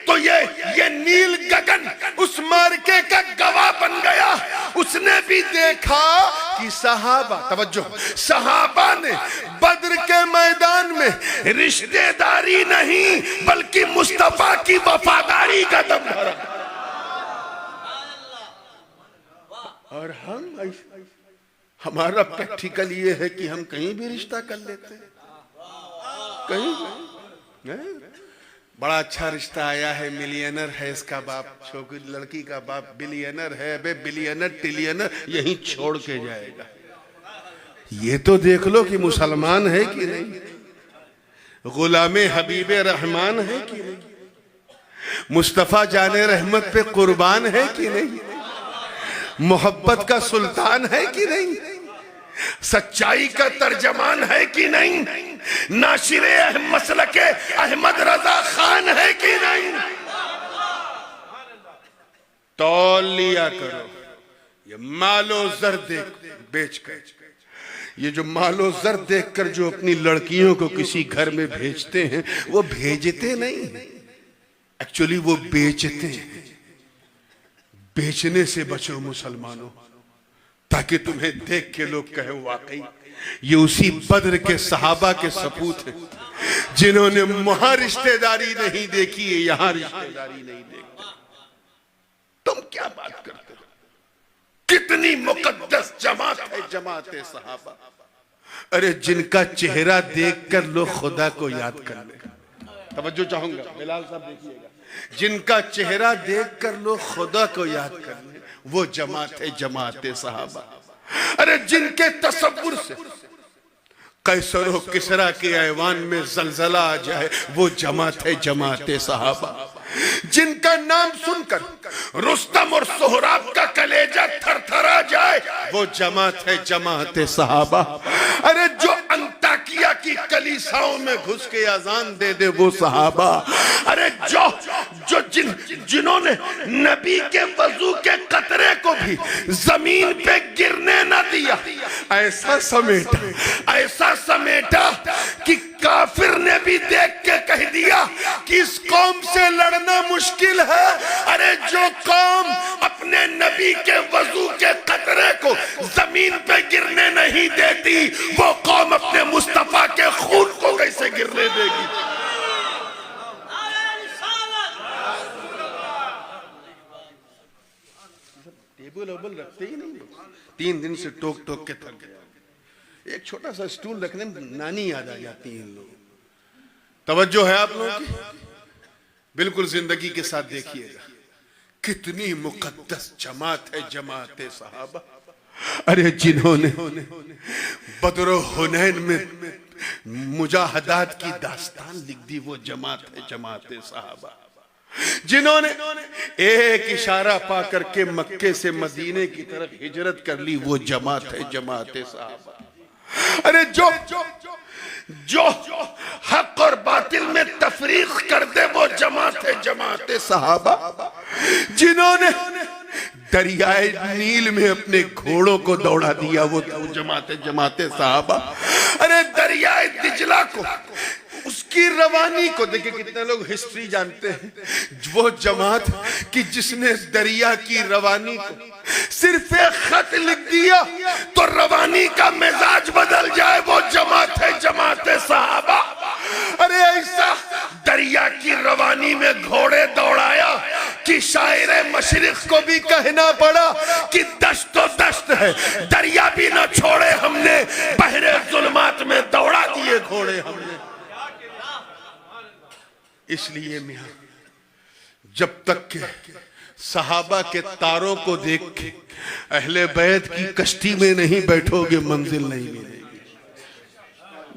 तो ये नील गगन उस मारके का गवाह बन गया। उसने भी देखा कि सहाबा, तवज्जो, सहाबा ने बद्र के मैदान में रिश्तेदारी नहीं बल्कि मुस्तफा की वफादारी का दम भरा। और हमारा प्रैक्टिकल ये है कि हम कहीं भी रिश्ता कर लेते हैं, कहीं बड़ा अच्छा रिश्ता आया है, मिलियनर है इसका बाप, छोकरी लड़की का बाप बिलियनर है, अबे बिलियनर टिलियनर यहीं छोड़ के जाएगा। ये तो देख लो कि मुसलमान है कि नहीं, गुलामे हबीबे रहमान है कि नहीं, मुस्तफा जाने रहमत पे कुर्बान है कि नहीं, मोहब्बत का सुल्तान है कि नहीं, सच्चाई का तर्जमान है कि नहीं, नाशिरे मसलके अहमद रजा खान है कि नहीं। तौल लिया करो। ये मालो जर बेच कर, ये जो मालो जर देखकर जो अपनी लड़कियों को किसी घर में भेजते हैं, वो भेजते नहीं, एक्चुअली वो बेचते हैं। बेचने से बचो मुसलमानों, ताकि तुम्हें देख के लोग कहें वाकई ये उसी बद्र के सहाबा के सपूत हैं जिन्होंने वहां रिश्तेदारी नहीं देखी है, यहां रिश्तेदारी नहीं देखते। तुम क्या बात करते हो? कितनी मुकद्दस जमात है जमात सहाबा। अरे जिनका चेहरा देखकर लोग खुदा को याद कर ले। तवज्जो चाहूंगा, बिलाल साहब देखिएगा, जिनका चेहरा देखकर लोग खुदा को याद कर ले, वो जमात सहाबा। अरे जिनके तसव्वुर से कैसर व किसरा के ऐवान में जलजला आ जाए, वो जमात सहाबा। जिनका नाम सुनकर रुस्तम और सोहराब का कलेजा थरथरा जाए, वो जमात सहाबा। अरे जो अंताकिया की कलीसाओं में घुस के अजान दे दे, वो सहाबा। अरे जिन्होंने नबी के वजू के कतरे को भी जमीन पे गिरने न दिया, ऐसा समेटा कि काफिर ने भी देख के कह दिया कि इस कौम से लड़ना मुश्किल है। अरे जो कौम अपने नबी के वजू के कतरे को जमीन पे गिरने नहीं देती, वो कौम अपने मुस्तफा के खून को कैसे गिरने देगी? टेबल ओबल रखते ही नहीं, 3 दिन से टोक के थक गया। एक छोटा सा स्टूल रखने में नानी याद आ जाती है इन लोगों। तवज्जो है आप लोगों की? बिल्कुल जिंदगी के साथ देखिएगा, कितनी मुकद्दस जमात सहाबा। अरे जिन्होंने बदर हुनैन में मुजाहदात की दास्तान लिख दी, वो जमात सहाबा। जिन्होंने एक इशारा पा करके मक्के से मदीने की तरफ हिजरत कर ली, वो जमात सहाबा। अरे जो हक और बातिल में तफरीक कर दे, वो जमात सहाबा। जिन्होंने दरियाए नील में अपने घोड़ों को दौड़ा दिया, वो जमात सहाबा। अरे दरियाए दिजला को, उसकी रवानी को देखिए, कितने लोग हिस्ट्री जानते हैं। वो जमात कि जिसने दरिया की रवानी को सिर्फ एक खत लिख दिया तो रवानी का मिजाज बदल जाए, वो जमात सहाबा। अरे ऐसा दरिया की रवानी में घोड़े दौड़ाया कि शायरे मशरिक को भी कहना पड़ा कि दश्त है, दरिया भी न छोड़े हमने, बहरे जुल्मात में दौड़ा दिए घोड़े हमने। इसलिए मियां, जब तक के सहाबा के तारों को देख के अहले बैत की कश्ती में नहीं बैठोगे, मंजिल नहीं मिलेगी,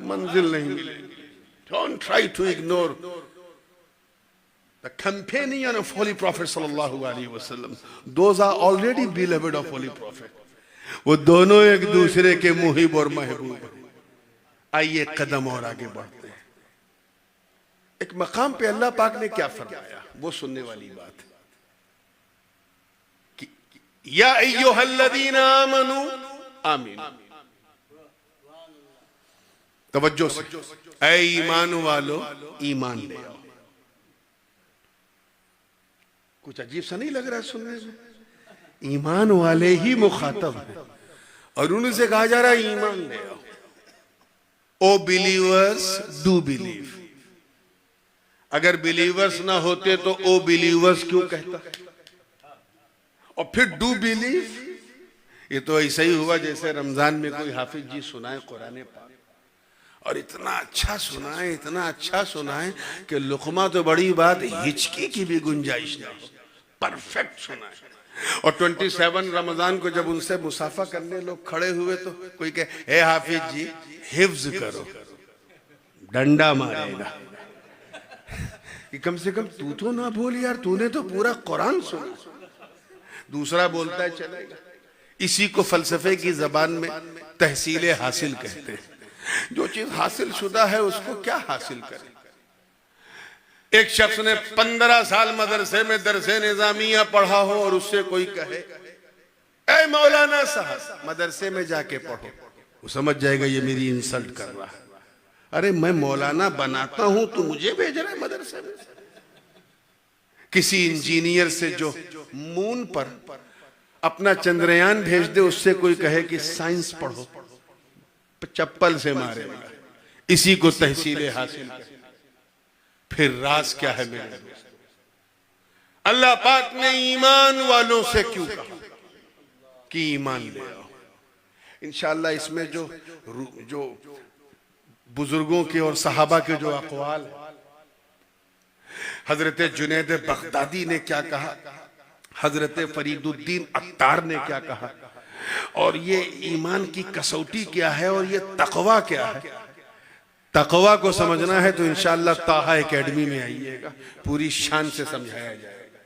मंजिल नहीं मिलेगी। Don't try to ignore the companion of Holy Prophet sallallahu alaihi wasallam. Those are already beloved of Holy Prophet. वो दोनों एक दूसरे के मुहिब और महबूब हैं। आइए कदम और आगे बढ़ते हैं। एक मकाम पे अल्लाह पाक ने क्या फरमाया, वो सुनने वाली बात है कि या अय्युहल्लज़ीना आमनू, आमीन। तवज्जो से, ऐ ईमान वालो ईमान ले आओ। कुछ अजीब सा नहीं लग रहा सुनने में? ईमान वाले ही मुखातब हैं और उनसे कहा जा रहा है ईमान ले आओ। ओ बिलीवर्स डू बिलीव। अगर बिलीवर्स ना होते तो ओ बिलीवर्स क्यों कहता? और फिर डू बिलीव, ये तो ऐसा ही हुआ जैसे रमजान में कोई हाफिज जी सुनाए कुरान पाक, और इतना अच्छा सुनाए, इतना अच्छा सुनाए कि लुकमा तो बड़ी बात, हिचकी की भी गुंजाइश नहीं, परफेक्ट सुनाए। और 27 रमजान को जब उनसे मुसाफा करने लोग खड़े हुए तो कोई कहे, हे हाफिज जी हिफ्ज करो, डंडा मारेगा कि कम से कम तू तो ना बोल यार, तूने तो पूरा कुरान सुना। दूसरा बोलता है चलेगा। इसी को फलसफे की जबान में तहसील हासिल कहते हैं। जो चीज हासिल शुदा है उसको क्या हासिल करे। एक शख्स ने 15 साल मदरसे में दरसे निजामिया पढ़ा हो और उससे कोई कहे, ऐ मौलाना साहब मदरसे में जाके पढ़ो, वो समझ जाएगा ये मेरी इंसल्ट कर रहा है। अरे मैं मौलाना बनाता हूं, तो मुझे भेज रहा है मदरसे में। किसी इंजीनियर से जो मून पर अपना चंद्रयान भेज दे, उससे कोई कहे कि साइंस पढ़ो, चप्पल से मारेगा। इसी को तहसील हासिल। फिर राज क्या है मेरे दोस्त? अल्लाह पाक ने ईमान वालों से क्यों कहा कि ईमान ले आओ? इंशाअल्लाह इसमें जो जो बुजुर्गों के और सहाबा के जो अक़वाल है, हजरत जुनैद बगदादी ने क्या कहा, हजरत फरीदुद्दीन अत्तार ने क्या कहा, और ये ईमान की कसौटी क्या है और ये तकवा क्या है। तकवा को समझना है तो इंशाअल्लाह ताहा एकेडमी में आइएगा, पूरी शान से समझाया जाएगा।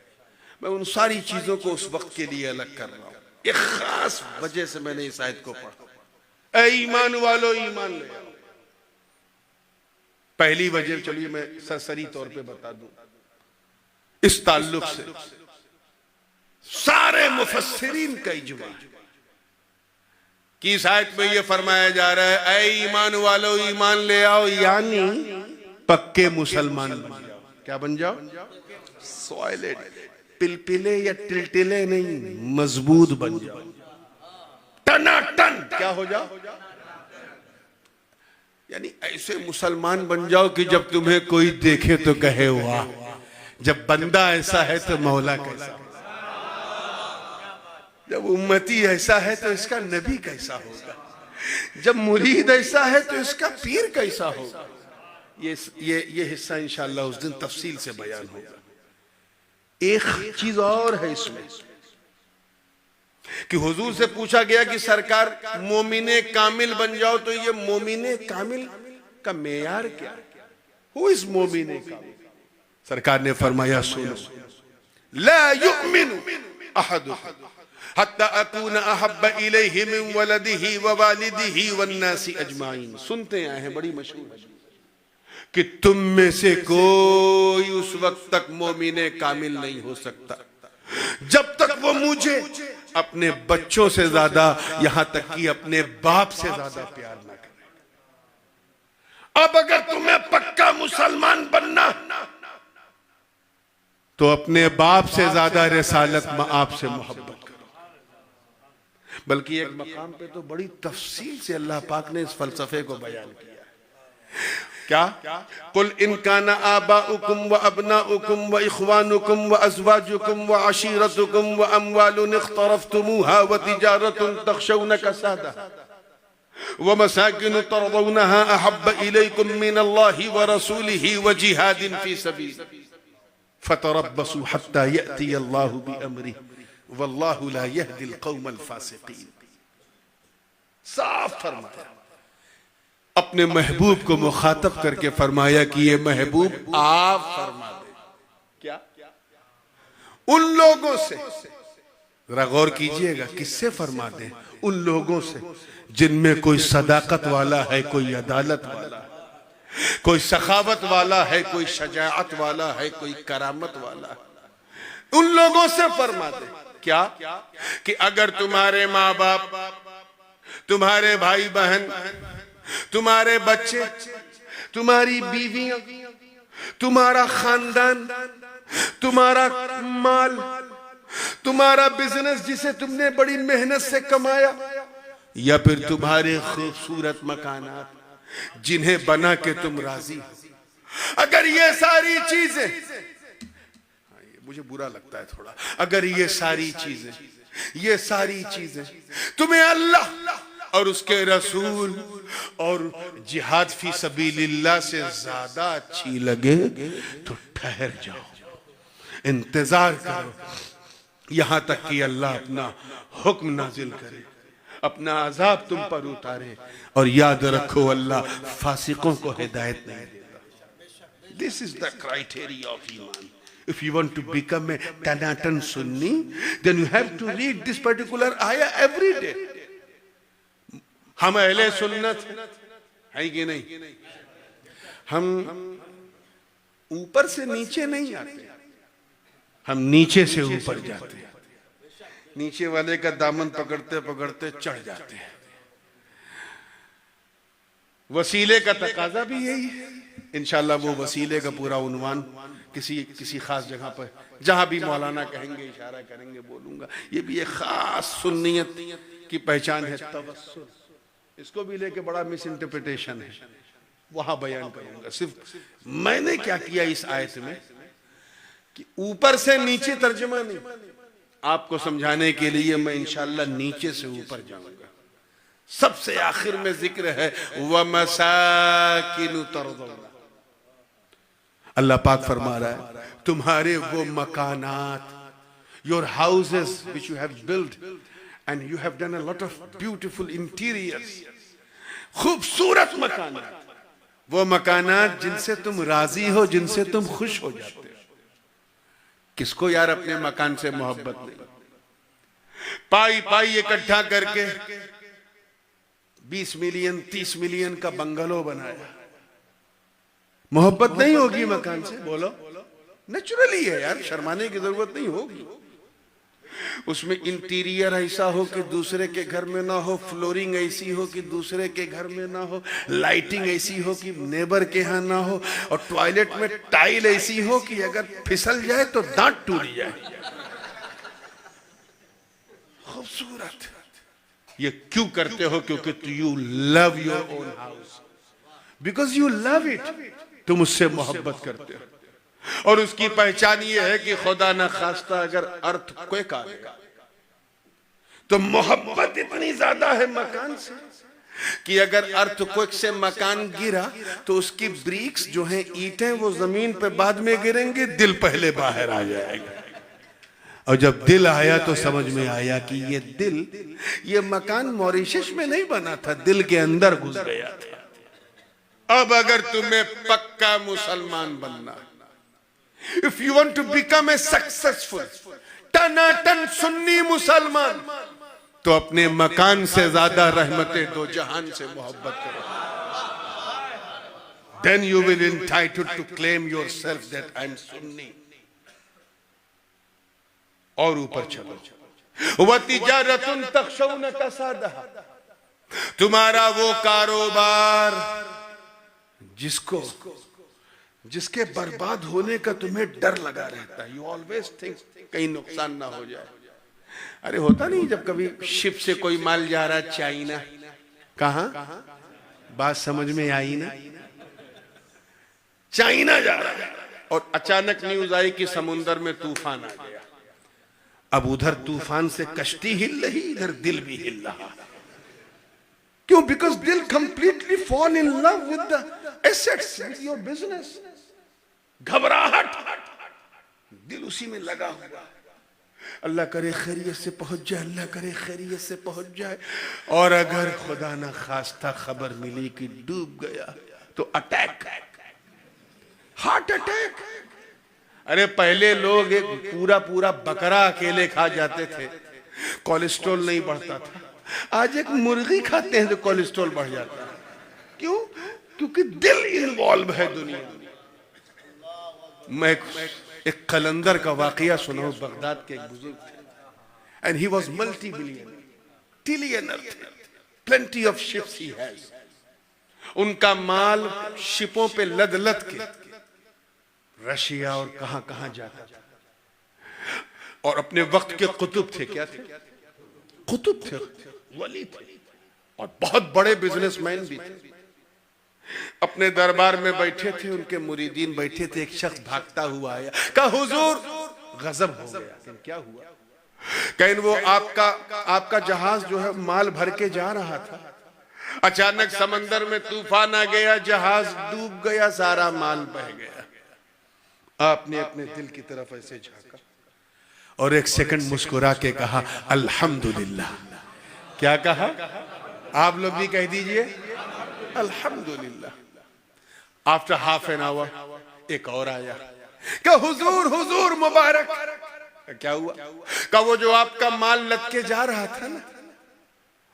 मैं उन सारी चीजों को उस वक्त के लिए अलग कर रहा हूं, एक खास वजह से मैंने इस आयत को पढ़ा। ऐ ईमान वालो ईमान ले आओ। पहली वजह चलिए मैं सरसरी तौर पे बता दूं, इस ताल्लुक से सारे मुफस्सिरीन का इजमा कि इस आयत में यह फरमाया जा रहा है ऐ ईमान वालो ईमान ले आओ, यानी पक्के मुसलमान बन जाओ। क्या बन जाओ? सॉलिड, पिलपिले या टिलटिले नहीं, मजबूत बन जाओ, टनाटन क्या हो जाओ, यानी ऐसे मुसलमान बन जाओ कि जब तुम्हें कोई देखे तो कहे वाह, जब बंदा ऐसा है तो मौला कैसा, जब उम्मती ऐसा है तो इसका नबी कैसा होगा, जब मुरीद ऐसा है तो इसका पीर कैसा होगा। ये हिस्सा इंशाअल्लाह उस दिन तफसील से बयान होगा। एक चीज और है इसमें कि हुजूर से पूछा गया कि सरकार मोमिने कामिल बन जाओ, तो ये मोमिने कामिल का मेयार क्या, हु इज मोमिने कामिल? सरकार ने फरमाया सुनो, ला युमिनु अहदुकुम हत्ता अकूना अहब्बा इलैहि मिन वलदिही व वालिदिही वन नासी अजमाइन। सुनते आए हैं, बड़ी मशहूर है कि तुम में से कोई उस वक्त तक मोमिने कामिल नहीं हो सकता जब तक वो मुझे अपने बच्चों से ज्यादा, यहां तक कि अपने बाप से ज्यादा प्यार न करे। अब अगर तुम्हें पक्का मुसलमान बनना तो अपने बाप से ज्यादा रिसालत में आपसे मोहब्बत करो। बल्कि एक मकाम पे तो बड़ी तफसील से अल्लाह पाक ने इस फलसफे को बयान किया। क्या? कुल इन काना आबाउकुम व अबनाउकुम व इख्वानुकुम व अज़वाजुकुम व अशीरतुकुम व अमवालुन इख्तरफ्तुमूहा व तिजारतुन तख्शौन कसादहा व मसाकिन तरदौनहा अहब्ब इलैकुम मिनल्लाहि व रसूलिही व जिहादिन फी सबीलिही फतरब्बसू हत्ता यअती अल्लाहु बिअम्रिही वल्लाहु ला यहदिल कौमल फासिकीन। साफ फरमाया, अपने महबूब को मुखातब करके फरमाया कि ये महबूब आप फरमा दे। क्या? उन लोगों से, जरा गौर कीजिएगा, किससे फरमा दे? उन लोगों से जिनमें कोई सदाकत वाला है, कोई अदालत वाला है, कोई सखावत वाला है, कोई शजाअत वाला है, कोई करामत वाला है। उन लोगों से फरमा दे। क्या? कि अगर तुम्हारे माँ बाप, तुम्हारे भाई बहन, तुम्हारे बच्चे, तुम्हारी बीवियां, तुम्हारा खानदान, तुम्हारा माल, तुम्हारा बिजनेस जिसे तुमने बड़ी मेहनत से कमाया, या फिर तुम्हारे खूबसूरत मकानात जिन्हें बना के तुम राजी हो, अगर ये सारी चीजें, मुझे बुरा लगता है थोड़ा, अगर ये सारी चीजें तुम्हें अल्लाह और उसके रसूल और जिहाद फी सबीलिल्लाह से ज्यादा अच्छी लगे तो ठहर जाओ, इंतजार करो यहां तक कि अल्लाह अपना हुक्म नाजिल करे, अपना अजाब तुम पर उतारे। और याद रखो, अल्लाह फासिकों को हिदायत नहीं देता। This is the criteria of ईमान। If you want to become a Tanatan Sunni, then you have to read this particular ayah every day. हम अहले सुन्नत है कि नहीं? हम ऊपर से नीचे नहीं आते, हम नीचे से ऊपर जाते हैं। नीचे वाले का दामन पकड़ते पकड़ते चढ़ जाते हैं। वसीले का तकाजा भी यही है। इंशाल्लाह वो वसीले का पूरा उन्वान किसी खास जगह पर, जहां भी मौलाना कहेंगे, इशारा करेंगे, बोलूंगा। ये भी एक खास सुन्नियत की पहचान है, तवस्सुल। इसको भी लेके बड़ा मिस इंटरप्रिटेशन है, वहां बयान करूंगा। सिर्फ मैंने क्या किया इस आयत में कि ऊपर से नीचे तर्जुमा नहीं, आपको समझाने के लिए मैं इंशाल्लाह नीचे से ऊपर जाऊंगा। सबसे आखिर में जिक्र है व मसाकिनु तरदौना। अल्लाह पाक फरमा रहा है तुम्हारे वो मकानात, your houses which you have build and you have done a lot of beautiful interiors, खूबसूरत मकानात, वो मकानात जिनसे तुम राजी हो, जिनसे तुम खुश हो जाते हो। किसको यार अपने मकान से मोहब्बत नहीं? पाई पाई इकट्ठा करके 20 मिलियन 30 मिलियन का बंगलो बनाया, मोहब्बत नहीं होगी मकान से? बोलो, नेचुरली है यार, शर्माने की जरूरत नहीं होगी। उसमें इंटीरियर ऐसा हो कि दूसरे के घर में ना हो, फ्लोरिंग ऐसी हो कि दूसरे के घर में ना हो, लाइटिंग ऐसी हो कि नेबर के यहाँ ना हो, और टॉयलेट में टाइल ऐसी हो कि अगर फिसल जाए तो दांत टूट जाए। खूबसूरत। ये क्यों करते हो? क्योंकि you love your own house, because you love it. तुम उससे मोहब्बत करते हो, और उसकी पहचान ये है कि खुदा न खास्ता अगर अर्थक्वेक आ गया तो मोहब्बत इतनी ज्यादा है मकान से कि अगर अर्थक्वेक से मकान गिरा तो उसकी ब्रिक्स जो हैं, ईंटें, वो जमीन पे बाद में गिरेंगे, दिल पहले बाहर आ जाएगा। और जब दिल आया तो समझ में आया कि ये दिल, ये मकान मॉरिशस में नहीं बना था, दिल के अंदर घुस गया था। अब अगर तुम्हें पक्का मुसलमान बनना, if you want to become a successful टनाटन सुन्नी मुसलमान, तो अपने मकान से ज्यादा रहमते दो जहान से मोहब्बत करो। Then you will entitled to claim yourself that I am Sunni। और ऊपर चलो, वह तिजारतुन तख्शौन कसादहा, तुम्हारा वो कारोबार जिसके बर्बाद होने का तुम्हें डर लगा रहता है। यू ऑलवेज थिंक कहीं नुकसान ना हो जाए। अरे होता नहीं, जब कभी शिप से कोई माल जा रहा है चाइना, कहां, बात समझ में आई ना, चाइना जा रहा है और अचानक न्यूज आई कि समुद्र में तूफान आ गया। अब उधर तूफान से कश्ती हिल रही, इधर दिल भी हिल रहा। क्यों? बिकॉज दिल completely fall in love with the assets, with your business. घबराहट, दिल उसी में लगा हुआ। अल्लाह करे खैरियत से पहुंच जाए, अल्लाह करे खैरियत से पहुंच जाए। और अगर खुदा ना खास्ता खबर मिली कि डूब गया तो अटैक, हार्ट अटैक। अरे पहले लोग एक पूरा पूरा बकरा अकेले खा जाते थे, कोलेस्ट्रॉल नहीं बढ़ता था। आज एक मुर्गी खाते हैं तो कोलेस्ट्रॉल बढ़ जाता है। क्यों? क्योंकि दिल इन्वॉल्व है दुनिया में। मैं एक कलंदर का वाकया सुना हूं, बगदाद के एक बुजुर्ग थे, and he was multi billionaire, plenty of ships he has. उनका माल शिपों पे लद लद के रशिया और कहां कहां जाता था, और अपने वक्त के कुतुब थे। क्या थे? कुतुब थे, वली थे, और बहुत बड़े बिजनेसमैन भी थे। अपने दरबार में बैठे थे, उनके मुरीदीन बैठे थे। एक शख्स भागता हुआ आया, कहा हुजूर, गजब हो गया। क्या हुआ? कहीं वो आपका जहाज जो है माल भर के जा रहा था, अचानक समंदर में तूफान आ गया, जहाज डूब गया, सारा माल बह गया। आपने अपने दिल की तरफ ऐसे झांका और एक सेकंड मुस्कुरा के कहा अल्हम्दुलिल्लाह। क्या कहा? आप लोग भी कह दीजिए अल्हम्दुलिल्लाह। आफ्टर हाफ एन आवर एक और आया, क्या हुजूर, हुजूर मुबारक। क्या हुआ? का वो जो आपका माल लद के जा रहा था ना,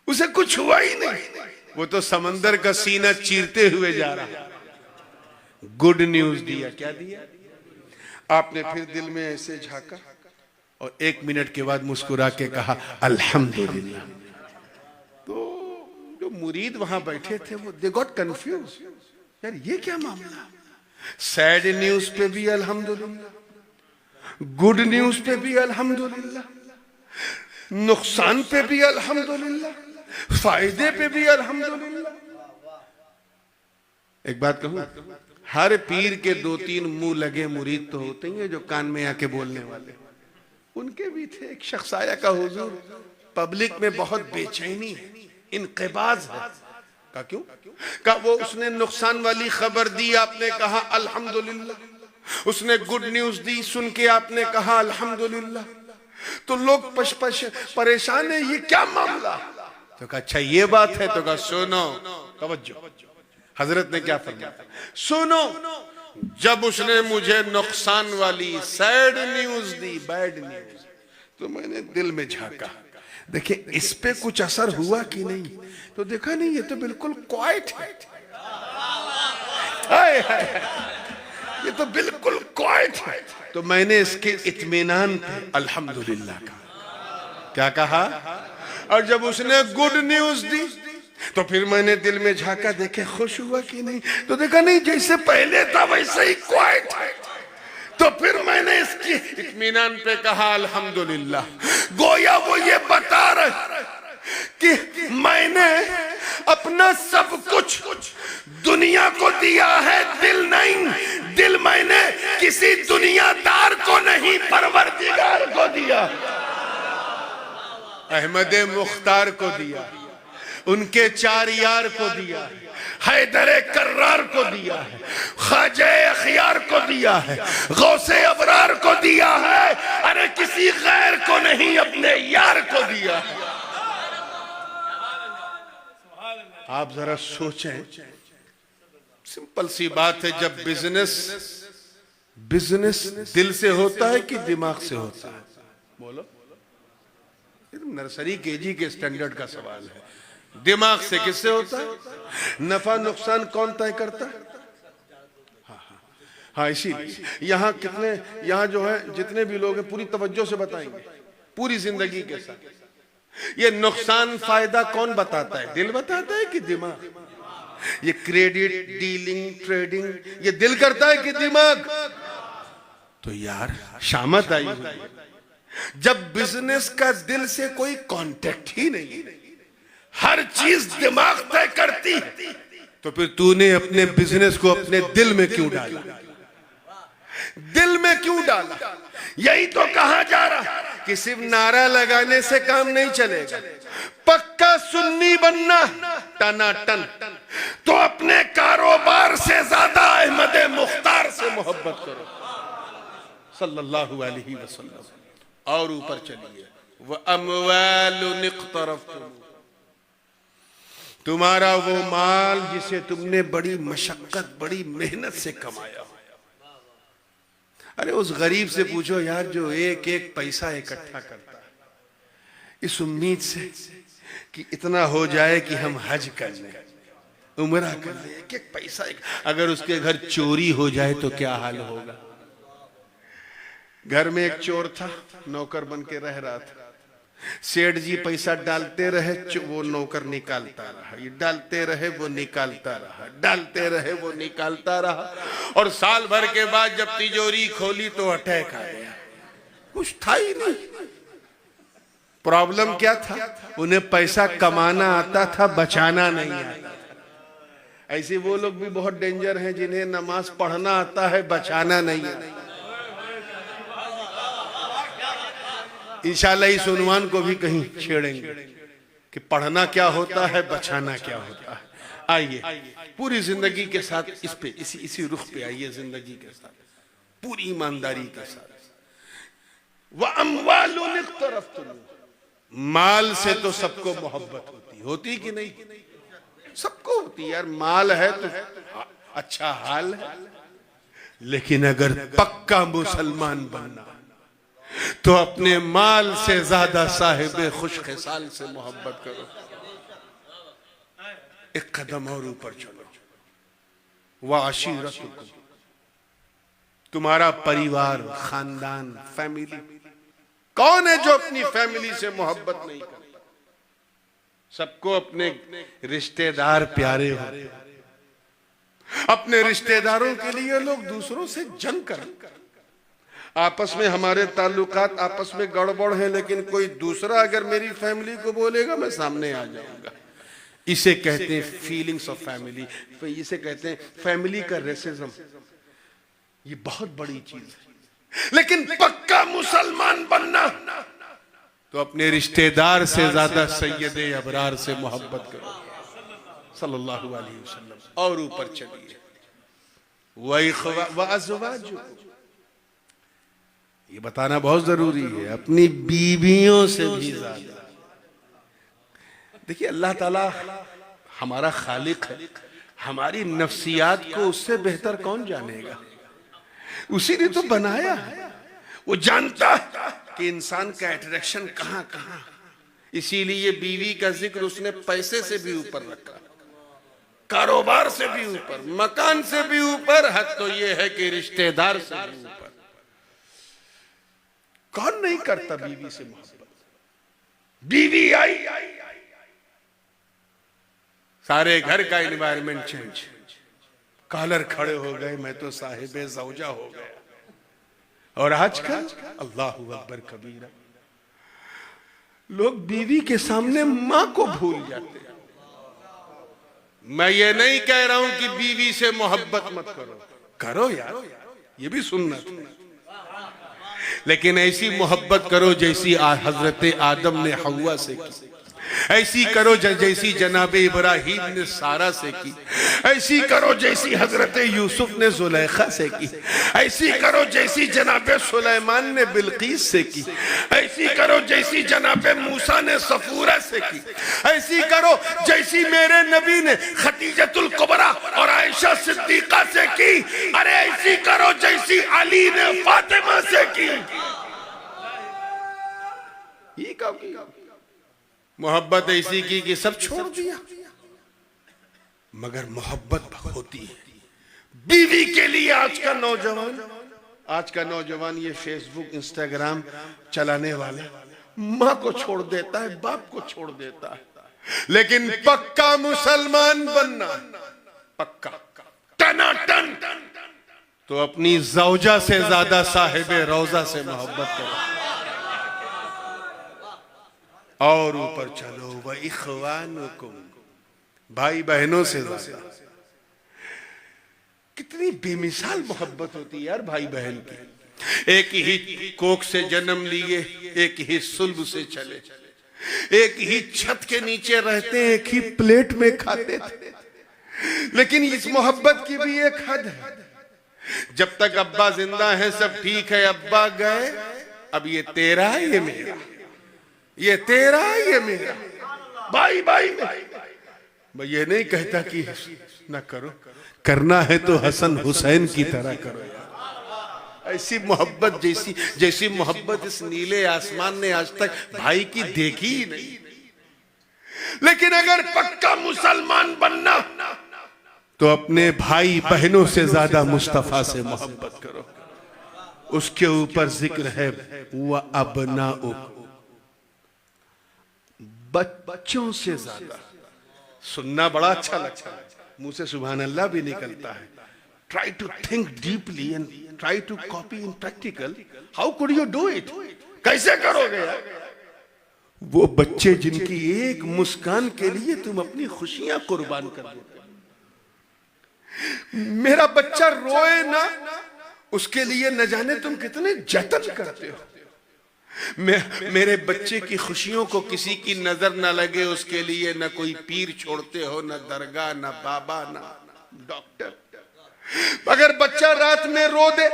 उसे कुछ हुआ ही नहीं, वो तो समंदर का सीना चीरते हुए जा रहा। गुड न्यूज दिया। क्या दिया? आपने फिर दिल में ऐसे झांका और 1 मिनट के बाद मुस्कुरा के कहा अल्हम्दुलिल्लाह। तो जो मुरीद वहां बैठे थे वो दे गॉट कंफ्यूज, यार ये क्या मामला? सैड न्यूज पे भी अल्हम्दुलिल्लाह, गुड न्यूज पे भी अल्हम्दुलिल्लाह, नुकसान पे भी अल्हम्दुलिल्लाह, फायदे पे भी अल्हम्दुलिल्लाह। एक बात कहूं, हर पीर के 2-3 मुंह लगे मुरीद तो होते हैं जो कान में आके बोलने वाले। उनके भी थे। एक शख्स आया, का हुजूर, पब्लिक में बहुत बेचैनी है, इनक़िबाज़ है। का क्यों? का वो उसने नुकसान वाली खबर दी, आपने कहा अल्हम्दुलिल्लाह। उसने गुड न्यूज दी, सुन के आपने कहा अल्हम्दुलिल्लाह। तो लोग परेशान है, ये क्या मामला? तो कहा अच्छा ये बात है। तो कहा सुनो, तवज्जो, हजरत ने क्या फरमाया, सुनो। जब उसने मुझे नुकसान वाली सैड न्यूज दी, बैड न्यूज, तो मैंने दिल में झांका, देखिए इस पे कुछ असर हुआ कि नहीं। तो देखा नहीं, ये तो बिल्कुल क्वाइट है। हाय हाय, ये तो बिल्कुल क्वाइट है। तो मैंने इसके इत्मीनान पे अल्हम्दुलिल्लाह कहा। क्या कहा? और जब उसने गुड न्यूज दी तो फिर मैंने दिल में झांका, देखे खुश हुआ कि नहीं। तो देखा नहीं, जैसे पहले था वैसे ही क्वाइट है। तो फिर मैंने इसकी इत्मीनान पे कहा अल्हम्दुलिल्लाह। गोया वो ये बता रहे कि मैंने अपना सब कुछ दुनिया को दिया है, दिल नहीं। दिल मैंने किसी दुनियादार को नहीं, परवरदिगार को दिया, अहमद मुख्तार को दिया, उनके चार यार को दिया, हैदर कर्रार को दिया है, ख्वाजा अखियार को दिया है, गौसे अबरार को दिया है। अरे किसी गैर को नहीं, अपने यार को दिया है। आप जरा सोचें, सिंपल सी बात है, जब बिजनेस दिल से होता है कि दिमाग से होता है? बोलो, नर्सरी केजी के स्टैंडर्ड का सवाल है। दिमाग से किससे होता है? नफा नुकसान कौन तय करता है? हाँ, इसीलिए यहाँ जो है जितने भी लोग हैं पूरी तवज्जो से बताएंगे, पूरी जिंदगी के साथ। ये नुकसान फायदा कौन बताता है? दिल बताता है कि दिमाग? ये क्रेडिट डीलिंग ट्रेडिंग ये दिल करता है कि दिमाग? तो यार शामत आई हुई है। जब बिजनेस का दिल से कोई कांटेक्ट ही नहीं, हर चीज दिमाग तय करती, तो फिर तूने अपने बिजनेस को अपने दिल में क्यों डाला? दिल में क्यों डाला? यही तो कहा जा रहा कि सिर्फ नारा लगाने से काम नहीं चलेगा, पक्का सुन्नी बनना टनाटन। तो अपने कारोबार से ज्यादा अहमद मुख्तार से मोहब्बत करो सल्लल्लाहु अलैहि वसल्लम। और ऊपर चलिए, व अमवालु निक़तरफ़्तुम, तुम्हारा वो माल जिसे तुमने बड़ी मशक्कत बड़ी मेहनत से कमाया। अरे उस गरीब से पूछो यार, जो एक एक पैसा इकट्ठा करता है इस उम्मीद से कि इतना हो जाए कि हम हज कर लें, उम्रा कर लें, एक एक पैसा अगर उसके घर चोरी हो जाए तो क्या हाल होगा? घर में एक चोर था, नौकर बन के रह रहा था। सेठ जी पैसा डालते रहे, वो नौकर निकालता रहा, ये डालते रहे वो निकालता रहा, डालते रहे वो निकालता रहा। और साल भर के बाद जब तिजोरी खोली तो अटैक आ गया, कुछ था ही नहीं। प्रॉब्लम क्या था? उन्हें पैसा कमाना आता था, बचाना नहीं आता था। ऐसे वो लोग भी बहुत डेंजर हैं जिन्हें नमाज पढ़ना आता है, बचाना नहीं है। इंशाल्लाह इस उन्वान को भी कहीं छेड़ेंगे कि पढ़ना क्या होता है, बचाना क्या होता है। आइए पूरी जिंदगी के साथ इस पे इसी रुख पे आइए, जिंदगी के साथ पूरी ईमानदारी के साथ। व अम्वालु निक़तरफ़्तुम, माल से तो सबको मोहब्बत होती कि नहीं? सबको होती यार। माल है तो अच्छा हाल है, लेकिन अगर पक्का मुसलमान बनना तो अपने माल से ज्यादा साहिब खुशखसाल से मोहब्बत करो। एक कदम और ऊपर चलो, वाशिरतुकुम, तुम्हारा परिवार, खानदान, फैमिली। कौन है जो अपनी फैमिली से मोहब्बत नहीं करता? सबको अपने रिश्तेदार प्यारे होते हैं। अपने रिश्तेदारों के लिए लोग दूसरों से जंग करें। आपस में हमारे ताल्लुकात आपस में गड़बड़ है, लेकिन कोई दूसरा अगर मेरी फैमिली को बोलेगा मैं सामने आ जाऊंगा। इसे कहते हैं फीलिंग्स ऑफ फैमिली, इसे कहते हैं फैमिली का रेसिज्म। ये बहुत बड़ी चीज है। लेकिन पक्का मुसलमान बनना तो अपने रिश्तेदार से ज्यादा सैयद अबरार से मोहब्बत करो सल्लल्लाहु अलैहि वसल्लम। और ऊपर चलिए, ये बताना बहुत जरूरी है, अपनी बीवियों से भी ज्यादा। देखिए अल्लाह ताला हमारा खालिक है, हमारी नफ्सियात को उससे बेहतर कौन जानेगा? उसी ने तो बनाया है, वो जानता है कि इंसान का अट्रैक्शन कहां कहां। इसीलिए बीवी का जिक्र उसने पैसे से भी ऊपर रखा, कारोबार से भी ऊपर, मकान से भी ऊपर, हद तो ये है कि रिश्तेदार से भी ऊपर। कौन नहीं करता बीवी से मोहब्बत? बीवी आई, सारे घर का एनवायरनमेंट चेंज, कॉलर खड़े हो गए, मैं तो साहिबे ज़ौजा हो गया। और आजकल अल्लाहु अकबर कबीरा, लोग बीवी के सामने मां को भूल जाते हैं। मैं ये नहीं कह रहा हूं कि बीवी से मोहब्बत मत करो, करो यार, ये भी सुनना, लेकिन ऐसी मोहब्बत करो जैसी हजरत आदम ने हव्वा से की, ऐसी करो जैसी जनाबे इब्राहिम ने सारा से की, ऐसी करो जैसी हजरत यूसुफ ने जुलेखा से की, ऐसी करो जैसी जनाबे सुलेमान ने बिल्कीस से की, ऐसी करो जैसी जनाबे मूसा ने सफूरा से की, ऐसी करो जैसी मेरे नबी ने खतीजतुल कुबरा और आयशा सिद्दीका से की, अरे ऐसी करो जैसी अली ने फातिमा से की। ये कब की मोहब्बत ऐसी की कि सब छोड़ दिया? मगर मोहब्बत होती है बीवी के लिए। आज का नौजवान ये फेसबुक इंस्टाग्राम चलाने वाले माँ को छोड़ देता है, बाप को छोड़ देता है, लेकिन पक्का मुसलमान बनना, पक्का टनाटन, तो अपनी ज़ौजा से ज्यादा साहिबे रोजा से मोहब्बत करो। और ऊपर चलो, व इख्वानुकुम, भाई बहनों से ज्यादा। कितनी बेमिसाल मोहब्बत होती है यार भाई बहन की। एक ही कोख से जन्म लिए, एक ही सुल्ब से चले, एक ही छत के नीचे रहते, एक ही प्लेट में खाते थे, लेकिन इस मोहब्बत की भी एक हद है। जब तक अब्बा जिंदा है सब ठीक है, अब्बा गए अब ये तेरा, ये मेरा, ये तेरा, ये मेरा, भाई भाई मैं ये नहीं कहता कि ना करो, करना है तो हसन हुसैन की तरह करो यार। ऐसी मोहब्बत जैसी मोहब्बत इस नीले आसमान ने आज तक भाई की देखी ही नहीं। लेकिन अगर पक्का मुसलमान बनना तो अपने भाई बहनों से ज्यादा मुस्तफा से मोहब्बत करो। उसके ऊपर जिक्र है व अबनाउ, बच्चों से ज्यादा। सुनना बड़ा अच्छा लगता है, मुंह से सुभान अल्लाह भी निकलता है। Try to think deeply and try to copy in practical. How could you do it? कैसे करोगे यार? वो बच्चे जिनकी एक मुस्कान के लिए तुम अपनी खुशियां कुर्बान कर दो। मेरा बच्चा रोए ना, उसके लिए न जाने तुम कितने जतन करते हो। मेरे बच्चे की खुशियों को किसी की नजर न लगे, उसके लिए न कोई पीर छोड़ते हो, न दरगाह, न बाबा, न डॉक्टर। अगर बच्चा रात में रो दे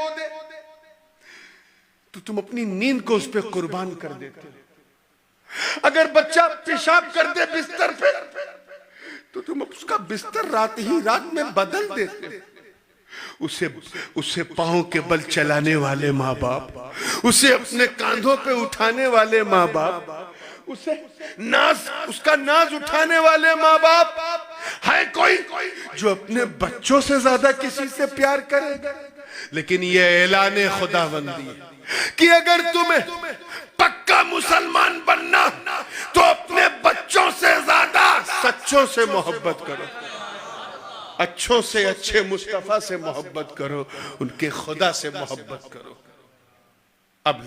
तो तुम अपनी नींद को उस पर कुर्बान कर देते हो। अगर बच्चा पेशाब कर दे बिस्तर पे तो तुम उसका बिस्तर रात में बदल देते हो। उसे पांव के बल चलाने वाले माँ बाप, उसे अपने कांधों पे उठाने वाले माँ बाप, उसका नाज उठाने वाले माँ बाप, है कोई जो अपने बच्चों से ज्यादा किसी से प्यार करेगा? लेकिन ये ऐलान खुदाबंदी है कि अगर तुम्हें पक्का मुसलमान बनना तो अपने बच्चों से ज्यादा सच्चों से मोहब्बत करो, अच्छों से अच्छे मुस्तफा से मोहब्बत करो, उनके खुदा से मोहब्बत करो। अब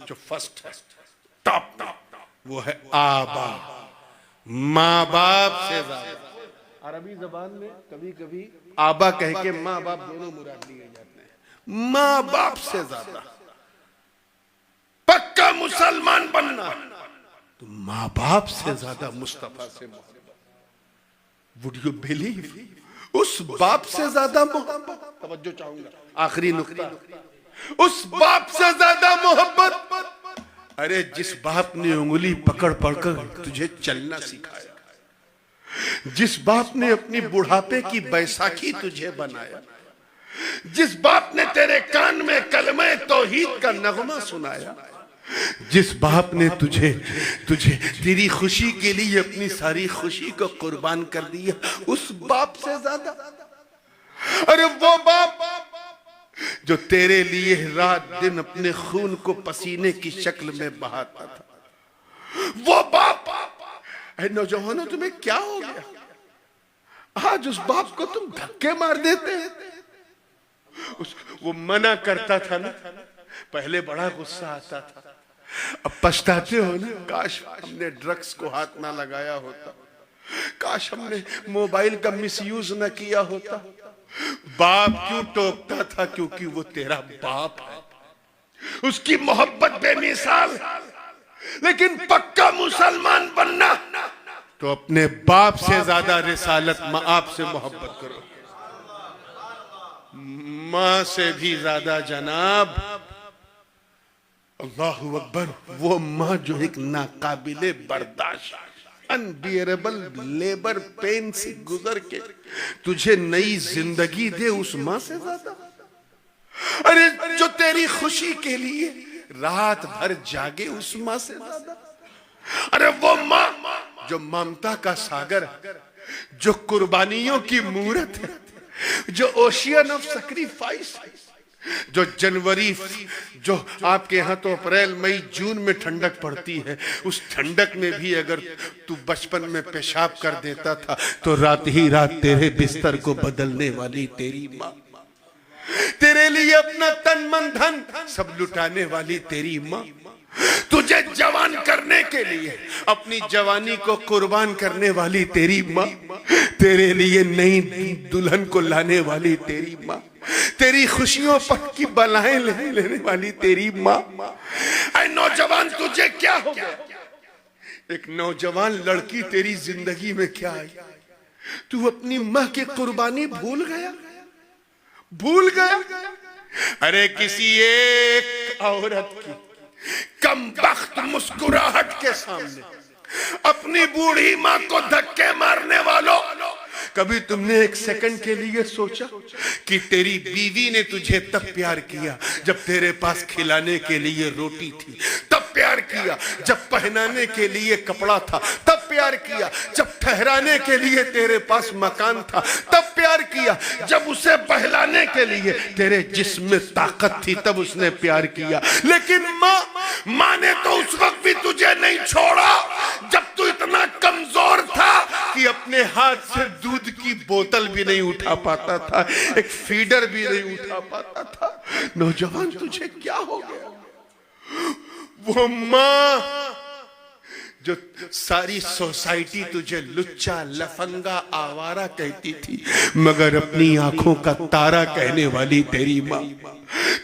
जो फर्स्ट है, टॉप, वो है आबा, माँ बाप से ज्यादा। अरबी जबान में कभी कभी आबा कह के माँ बाप दोनों मुराद लिए जाते हैं। माँ बाप से ज्यादा पक्का मुसलमान बनना तो माँ बाप से ज्यादा मुस्तफा से मोहब्बत। Would you believe? उस बाप से ज्यादा मोहब्बत। तवज्जो चाहूंगा, आखिरी नुक्ता, उस बाप से ज्यादा मोहब्बत। अरे जिस बाप ने उंगली पकड़ पकड़ तुझे चलना सिखाया, जिस बाप ने अपनी बुढ़ापे की बैसाखी तुझे बनाया, जिस बाप ने तेरे कान में कलमे तौहीद का नगमा सुनाया, जिस बाप ने तुझे तेरी खुशी के लिए अपनी सारी खुशी को कुर्बान कर दिया, उस बाप से ज्यादा। अरे वो बाप जो तेरे लिए रात दिन अपने खून को पसीने की शक्ल में बहाता था, वो बाप। नौजवानों, तुम्हें क्या हो गया? आज उस बाप को तुम धक्के मार देते हैं। वो मना करता था ना, पहले बड़ा गुस्सा आता था, अब पछताते हो ना? काश हमने ड्रग्स को हाथ ना लगाया होता, काश हमने मोबाइल का मिसयूज ना किया होता। बाप क्यों टोकता था? क्योंकि वो तेरा बाप है, उसकी मोहब्बत बेमिसाल। लेकिन पक्का मुसलमान बनना तो अपने बाप से ज्यादा रिसालत माँ से मोहब्बत करो, माँ से भी ज्यादा जनाब। अल्लाहु अकबर। वो माँ जो एक नाकाबिले बर्दाश्त, अनबियरेबल लेबर पेन से गुजर के तुझे नई जिंदगी दे, उस माँ से ज्यादा। अरे जो तेरी खुशी के लिए रात भर जागे, उस माँ से ज्यादा। अरे वो माँ जो ममता का सागर, जो कुर्बानियों की मूरत है, जो ओशियन ऑफ सैक्रिफाइस, जो जनवरी, जो आपके यहाँ तो अप्रैल मई जून में ठंडक पड़ती है, उस ठंडक में भी अगर तू बचपन में पेशाब कर देता था तो रात ही रात तेरे बिस्तर को बदलने वाली तेरी माँ, तेरे लिए अपना तन मन धन सब लुटाने वाली तेरी माँ, तुझे जवान करने के लिए अपनी जवानी को कुर्बान करने वाली तेरी माँ, तेरे लिए नई दुल्हन को लाने वाली तेरी माँ, तेरी खुशियों पर की बलाएं लेने वाली तेरी माँ। ऐ नौजवान, तुझे क्या हो गया? एक नौजवान लड़की तेरी जिंदगी में क्या आई? तू अपनी माँ की कुर्बानी भूल गया, भूल गया। अरे किसी एक औरत की कमबख्त मुस्कुराहट के सामने अपनी बूढ़ी माँ को धक्के मारने वालों, कभी तुमने एक सेकंड के लिए सोचा कि तेरी बीवी ने तुझे तब प्यार किया जब तेरे पास खिलाने के लिए रोटी थी, तब प्यार किया जब पहनाने के लिए कपड़ा था, तब प्यार किया जब ठहराने के लिए तेरे पास मकान था, तब प्यार किया जब उसे बहलाने के लिए तेरे जिस्म में ताकत थी, तब उसने प्यार किया। लेकिन माँ ने तो उस वक्त भी तुझे नहीं छोड़ा जब तू इतना कमजोर था कि अपने हाथ से दूध की बोतल भी नहीं उठा पाता था, एक फीडर भी नहीं उठा पाता था। नौजवान, तुझे क्या हो गया? वो माँ जो सारी सोसाइटी तुझे लुच्चा लफंगा आवारा कहती थी, मगर अपनी आंखों का तारा कहने वाली तेरी माँ,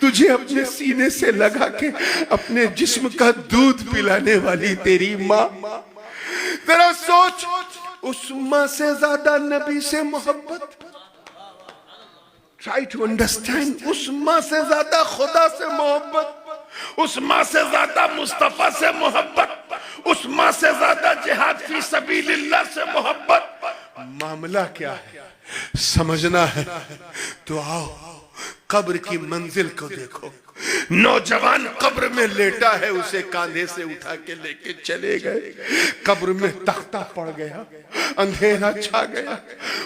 तुझे अपने सीने से लगा के अपने जिस्म का दूध पिलाने वाली तेरी माँ। तेरा सोच, उस माँ से ज्यादा नबी से मोहब्बत। Try to understand. उस माँ से ज्यादा खुदा से मोहब्बत, उस माँ से ज्यादा मुस्तफा से मोहब्बत, उस माँ से ज्यादा जिहाद फी सबीलिल्लाह से मोहब्बत। मामला क्या है समझना है तो आओ कब्र की मंजिल को देखो। नौजवान कब्र में लेटा है, उसे कांधे से उठा के लेके चले गए। कब्र में तख्ता पड़ गया, अंधेरा छा गया,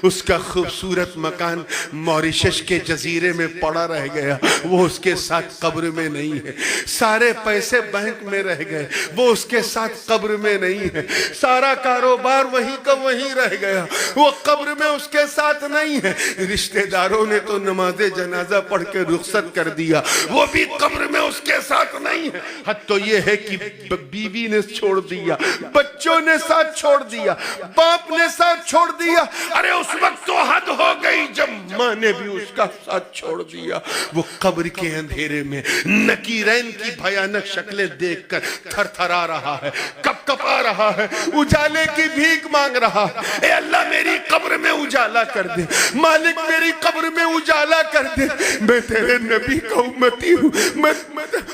उसका खूबसूरत मकान मॉरिशस के जजीरे में पड़ा रह गया, वो उसके साथ कब्र में नहीं है। सारे पैसे बैंक में रह गए, वो उसके साथ कब्र में नहीं है। सारा कारोबार वहीं का वहीं रह गया, वो कब्र में उसके साथ नहीं है। रिश्तेदारों ने तो नमाज जनाजा पढ़ के रुखसत कर दिया, वो भी कब्र में उसके साथ नहीं है। हद तो ये है कि बीवी ने छोड़ दिया, बच्चों ने साथ छोड़ दिया, बाप ने साथ छोड़ दिया। अरे उस वक्त तो हद हो गई जब माँ ने भी उसका साथ छोड़ दिया। वो कब्र के अंधेरे में नकीरैन की भयानक शक्लें देखकर थरथरा रहा है, कपकपा रहा है, उजाले की भीख मांग रहा है। ए अल्लाह मेरी कब्र में उजाला कर दे, मालिक मेरी कब्र में उजाला कर दे। मैं तेरे नबी का उम्मती हूँ,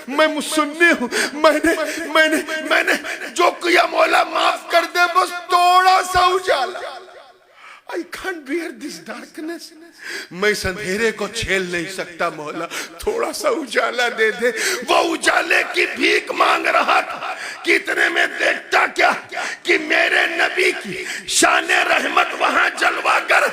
मैं मुसन्नी हूँ। मैंने जो किया मौला माफ कर दे, बस थोड़ा सा उजाला। I can't bear this darkness. मैं इस अंधेरे को झेल नहीं सकता मौला, थोड़ा सा उजाला दे दे। वो उजाले की भीख मांग रहा था। कितने में देखता क्या कि मेरे नबी की शान रहमत वहां जलवागर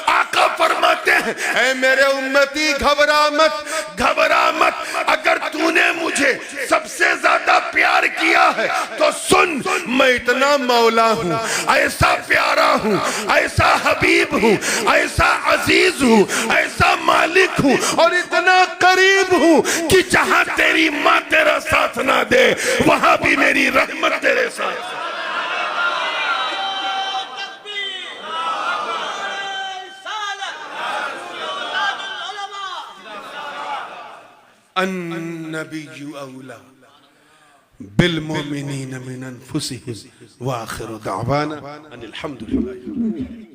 आका फरमाते हैं, ऐ मेरे उम्मती घबरा मत, घबरा मत। अगर तूने मुझे सबसे ज्यादा प्यार किया है तो सुन, मैं इतना मौला हूँ, ऐसा प्यारा हूँ, ऐसा हबीब हूँ, ऐसा अजीज हूँ, ऐसा मालिक हूँ और इतना करीब हूँ कि जहां तेरी माँ तेरा साथ ना दे वहां भी मेरी रहमत तेरे साथ। अन्नबिय्यु औला बिल मोमिनीन मिन अनफुसिहिम व आखिरु दावाना अनिल हम्दुलिल्लाह।